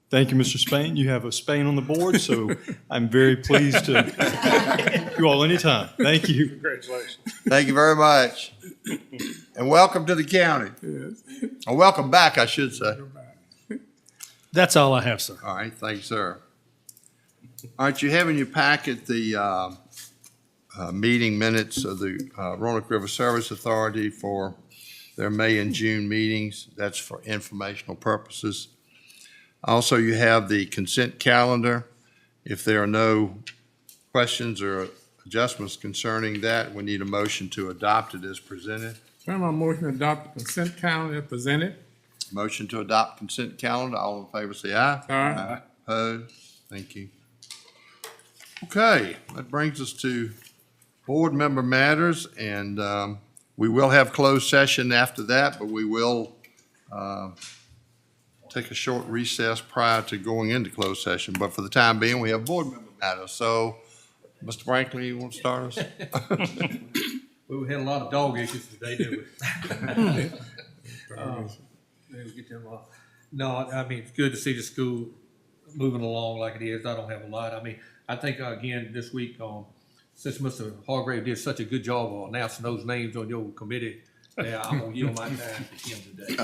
Thank you, Mr. Spain. You have a Spain on the board, so I'm very pleased to help you all anytime. Thank you. Congratulations. Thank you very much. And welcome to the county. Yes. Or welcome back, I should say. That's all I have, sir. All right, thank you, sir. All right, you have in your packet the meeting minutes of the Roanoke River Service Authority for their May and June meetings. That's for informational purposes. Also, you have the consent calendar. If there are no questions or adjustments concerning that, we need a motion to adopt it as presented. Turn my motion to adopt the consent calendar as presented. Motion to adopt consent calendar. All in favor, say aye. Aye. Opposed? Thank you. Okay, that brings us to board member matters, and we will have closed session after that, but we will take a short recess prior to going into closed session. But for the time being, we have board member matters. So, Mr. Brinkley, you want to start us? We had a lot of dog issues today, didn't we? Get them off. No, I mean, it's good to see the school moving along like it is. I don't have a lot. I mean, I think, again, this week, since Mr. Hargrave did such a good job of announcing those names on your committee, yeah, I'm gonna yield my time to him today.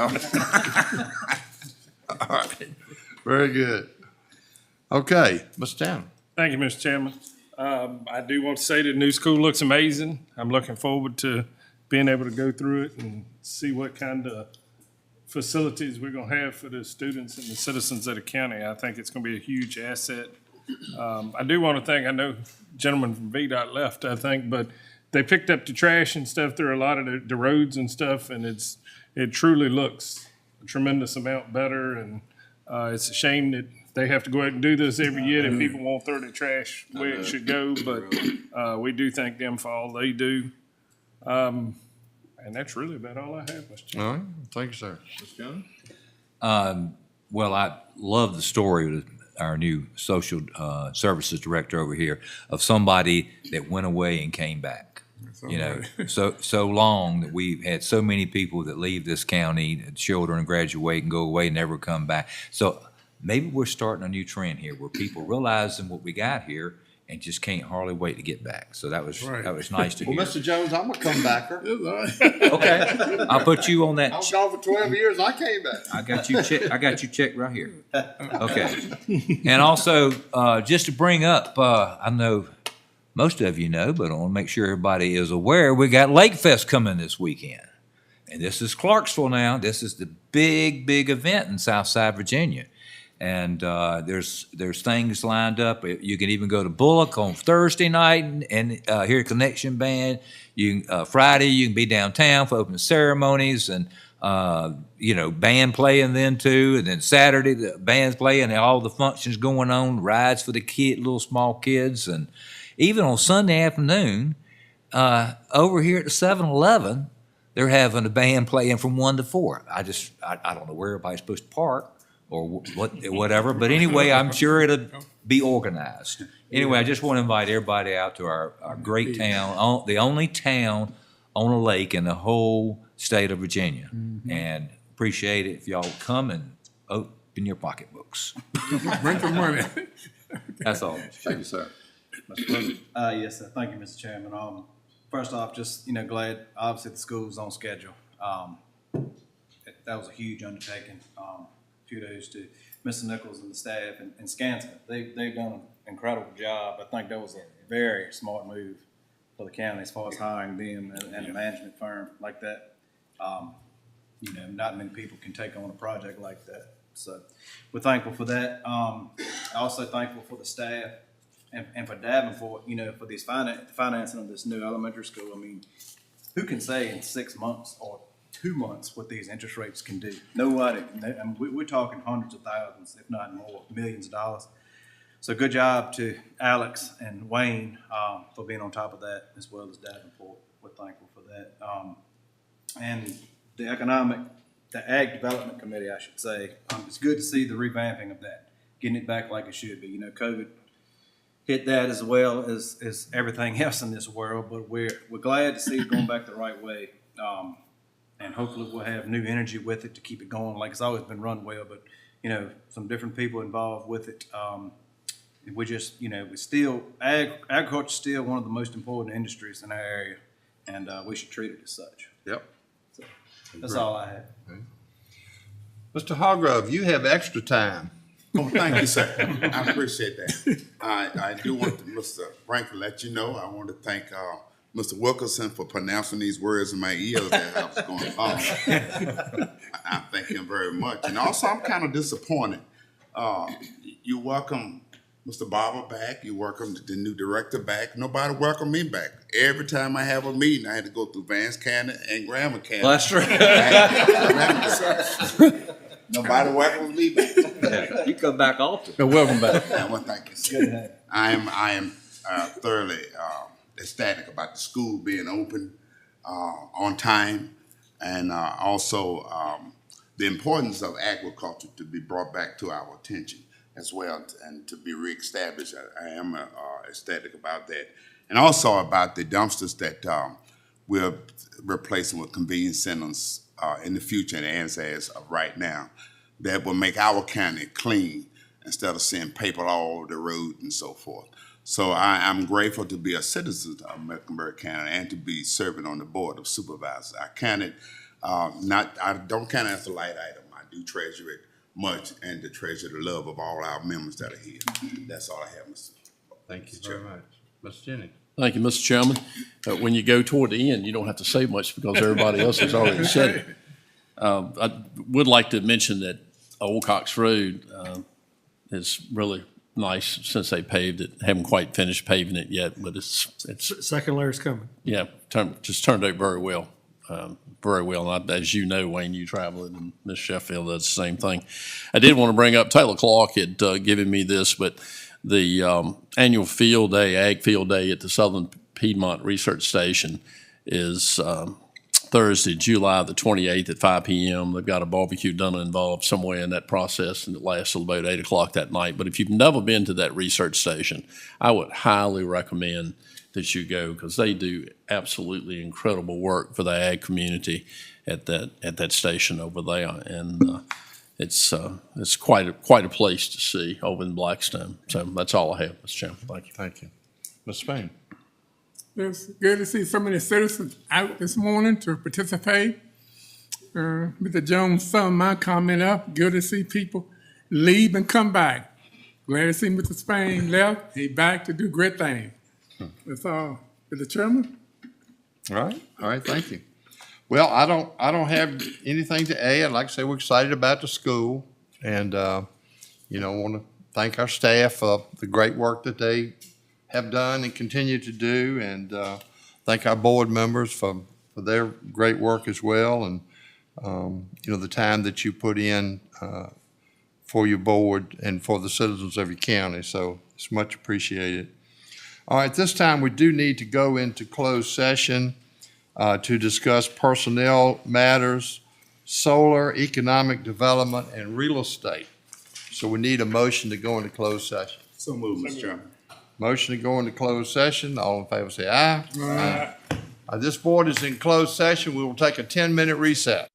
All right. Very good. Okay, Mr. Tanner. Thank you, Mr. Chairman. I do want to say that the new school looks amazing. I'm looking forward to being able to go through it and see what kind of facilities we're going to have for the students and the citizens of the county. I think it's going to be a huge asset. I do want to thank, I know gentleman from VDOT left, I think, but they picked up the trash and stuff through a lot of the roads and stuff, and it truly looks a tremendous amount better. And it's a shame that they have to go out and do this every year, that people won't throw the trash where it should go, but we do thank them for all they do. And that's really about all I have, Mr. Chairman. All right, thank you, sir. Mr. Jones? Well, I love the story of our new social services director over here, of somebody that went away and came back. You know, so long that we've had so many people that leave this county, children graduate and go away and never come back. So maybe we're starting a new trend here where people realizing what we got here and just can't hardly wait to get back. So that was nice to hear. Well, Mr. Jones, I'm a comebacker. Okay, I'll put you on that. I was gone for 12 years. I came back. I got you checked right here. Okay. And also, just to bring up, I know most of you know, but I want to make sure everybody is aware, we got Lake Fest coming this weekend. And this is Clarksville now. This is the big event in Southside Virginia. And there's things lined up. You can even go to Bullock on Thursday night and hear a Connection Band. Friday you can be downtown for open ceremonies and band playing then too. And then Saturday the band's playing and all the functions going on, rides for the little small kids, and even on Sunday afternoon over here at the 7-Eleven, they're having a band playing from 1 to 4. I don't know where everybody's supposed to park or whatever. But anyway, I'm sure it'll be organized. Anyway, I just want to invite everybody out to our great town, the only town on a lake in the whole state of Virginia. And appreciate it if y'all come and in your pocketbooks. Bring some money. That's all. Thank you, sir. Yes, sir. Thank you, Mr. Chairman. First off, just, glad, obviously, the school's on schedule. That was a huge undertaking. Kudos to Mr. Nichols and the staff and Skanska. They've done an incredible job. I think that was a very smart move for the county as far as hiring them and a management firm like that. Not many people can take on a project like that. So we're thankful for that. Also thankful for the staff and for Davenport, for these financing of this new elementary school. I mean, who can say in 6 months or 2 months what these interest rates can do? Nobody. And we're talking hundreds of thousands, if not more, millions of dollars. So good job to Alex and Wayne for being on top of that, as well as Davenport. We're thankful for that. And the Ag Development Committee, I should say, it's good to see the revamping of that, getting it back like it should be. COVID hit that as well as everything else in this world, but we're glad to see it going back the right way. And hopefully we'll have new energy with it to keep it going. Like it's always been run well, but some different people involved with it. We just, we still, agriculture is still one of the most important industries in our area, and we should treat it as such. Yep. So that's all I have. Okay. Mr. Hargrove, you have extra time. Oh, thank you, sir. I appreciate that. I do want to, Mr. Frank, to let you know, I want to thank Mr. Wilkerson for pronouncing these words in my ears as I was going along. I thank him very much. And also, I'm kind of disappointed. You welcome Mr. Barber back. You welcome the new director back. Nobody welcomed me back. Every time I have a meeting, I had to go through Vance County and Graham County. Well, that's true. Nobody welcomes me back. Yeah, you come back often. Welcome back. Well, thank you, sir. I am thoroughly ecstatic about the school being open on time, and also the importance of agriculture to be brought back to our attention as well, and to be reestablished. I am ecstatic about that, and also about the dumpsters that we're replacing with convenience centers in the future, and as of right now, that will make our county clean instead of seeing paper all over the road and so forth. So I'm grateful to be a citizen of Mecklenburg County and to be serving on the Board of Supervisors. I count it I don't count it as a light item. I do treasure it much, and to treasure the love of all our members that are here. That's all I have, Mr. Thank you very much. Mr. Jennings. Thank you, Mr. Chairman. When you go toward the end, you don't have to say much because everybody else has already said it. I would like to mention that Old Cox Road is really nice since they paved it. Haven't quite finished paving it yet, but it's Second layer's coming. yeah, just turned out very well. Very well. And as you know, Wayne, you travel it, and Miss Sheffield does the same thing. I did want to bring up, Taylor Clark had given me this, but the annual field day, Ag Field Day at the Southern Piedmont Research Station is Thursday, July the 28th at 5 p.m. They've got a barbecue done involved somewhere in that process, and it lasts till about 8 o'clock that night. But if you've never been to that research station, I would highly recommend that you go, because they do absolutely incredible work for the ag community at that station over there, and it's quite a place to see over in Blackstone. So that's all I have, Mr. Chairman. Thank you. Thank you. Mr. Spain. It's good to see so many citizens out this morning to participate. Mr. Jones summed my comment up. Good to see people leave and come back. Glad to see Mr. Spain left. He back to do great things. That's all. Mr. Chairman? All right, thank you. Well, I don't have anything to add. Like I say, we're excited about the school, and want to thank our staff for the great work that they have done and continue to do, and thank our board members for their great work as well, and the time that you put in for your board and for the citizens of your county. So it's much appreciated. All right, this time we do need to go into closed session to discuss personnel matters, solar, economic development, and real estate. So we need a motion to go into closed session. So moved, Mr. Chairman. Motion to go into closed session. All in favor say aye. Aye. This board is in closed session. We will take a 10-minute recess.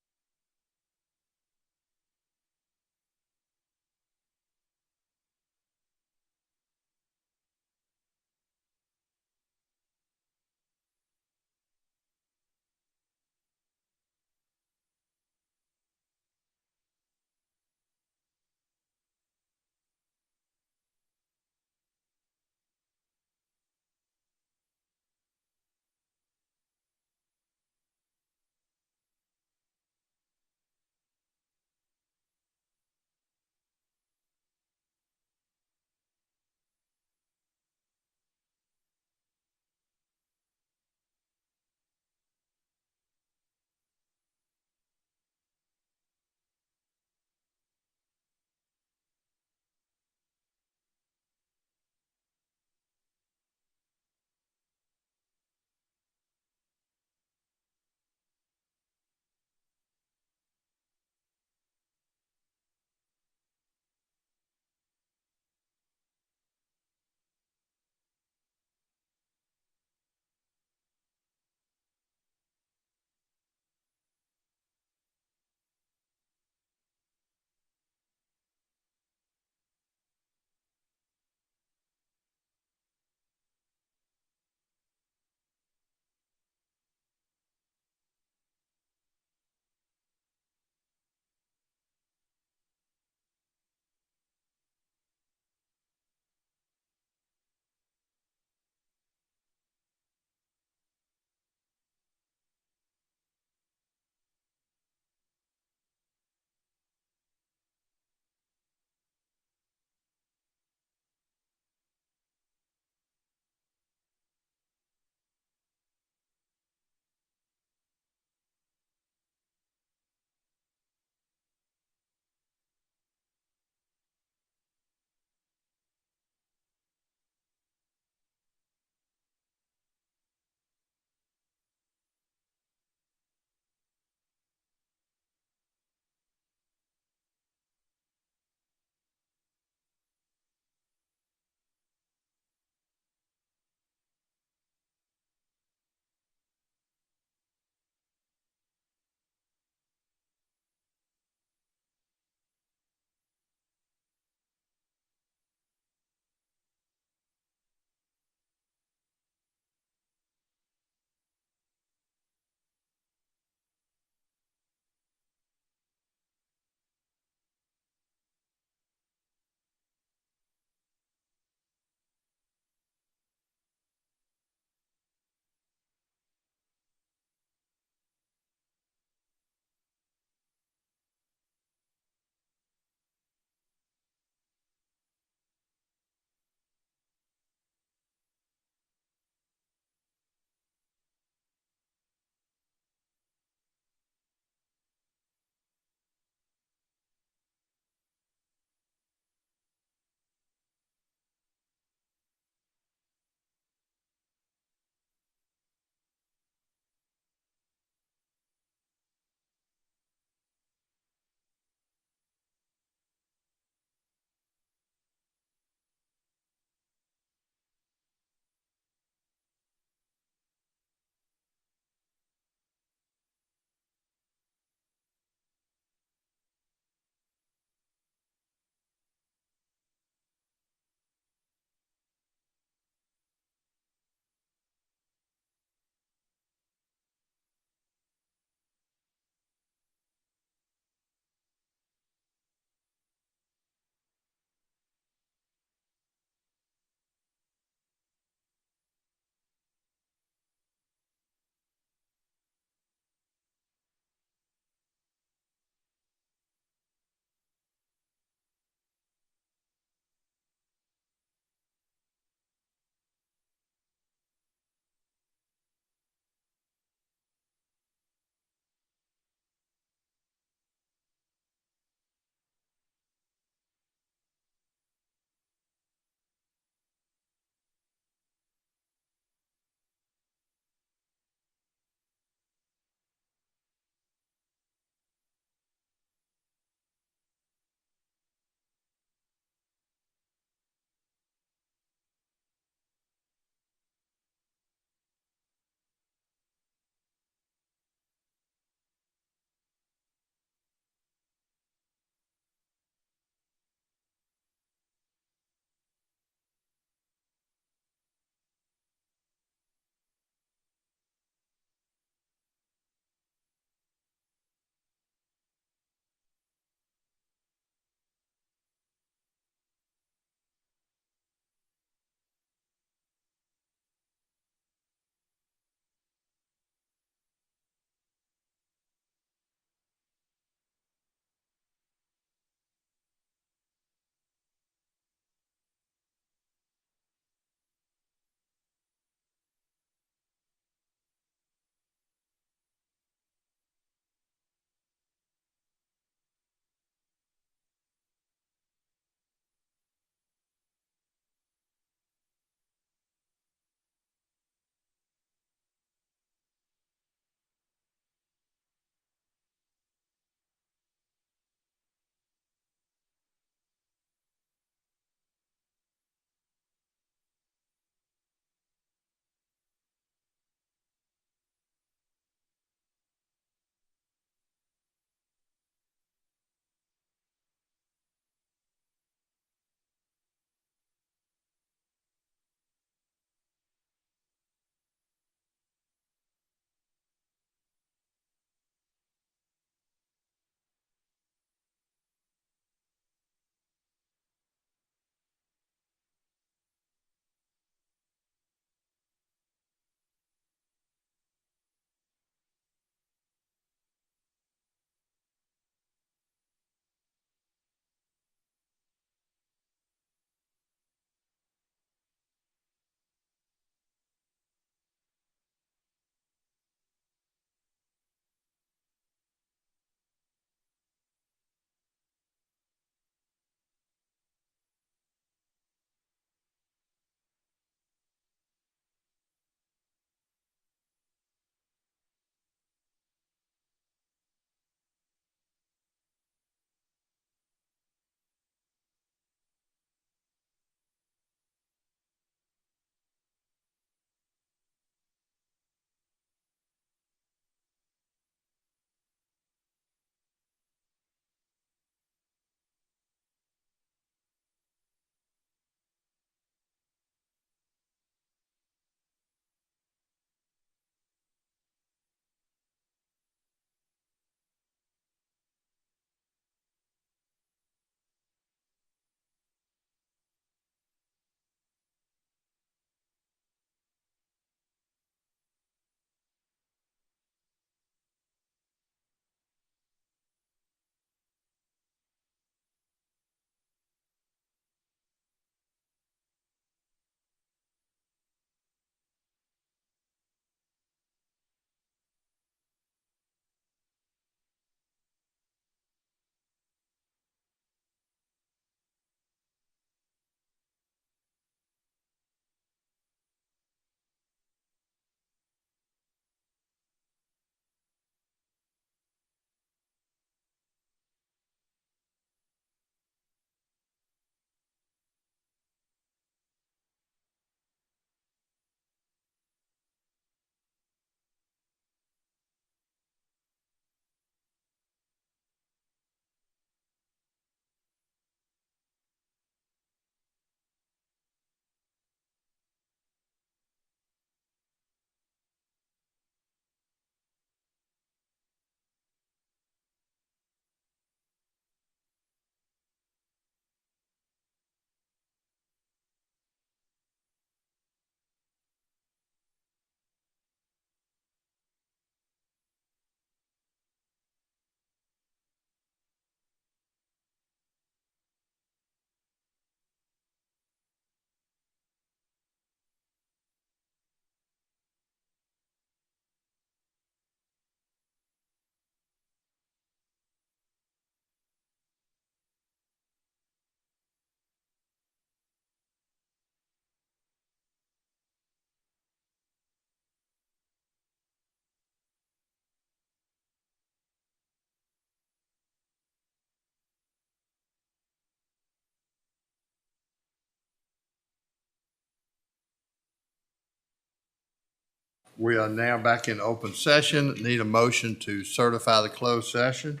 We are now back in open session. Need a motion to certify the closed session.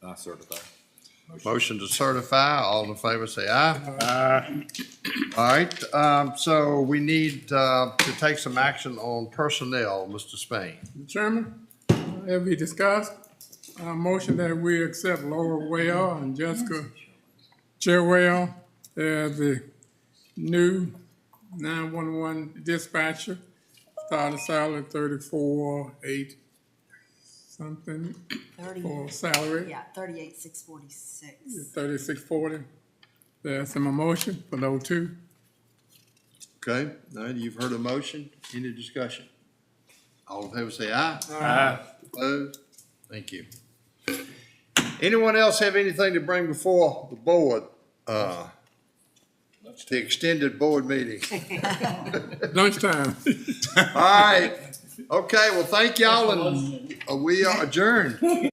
I certify. Motion to certify. All in favor say aye. Aye. All right, so we need to take some action on personnel, Mr. Spain. Chairman, as we discussed, motion that we accept Laura Well and Jessica Chilwell as the new 911 dispatcher, starting salary 34,800 something for salary. Yeah, 38,646. 3640. That's in my motion for those two. Okay, now you've heard a motion. Any discussion? All in favor say aye. Aye. Opposed? Thank you. Anyone else have anything to bring before the board? The extended board meeting. Lunchtime. All right. Okay, well, thank y'all, and we are adjourned.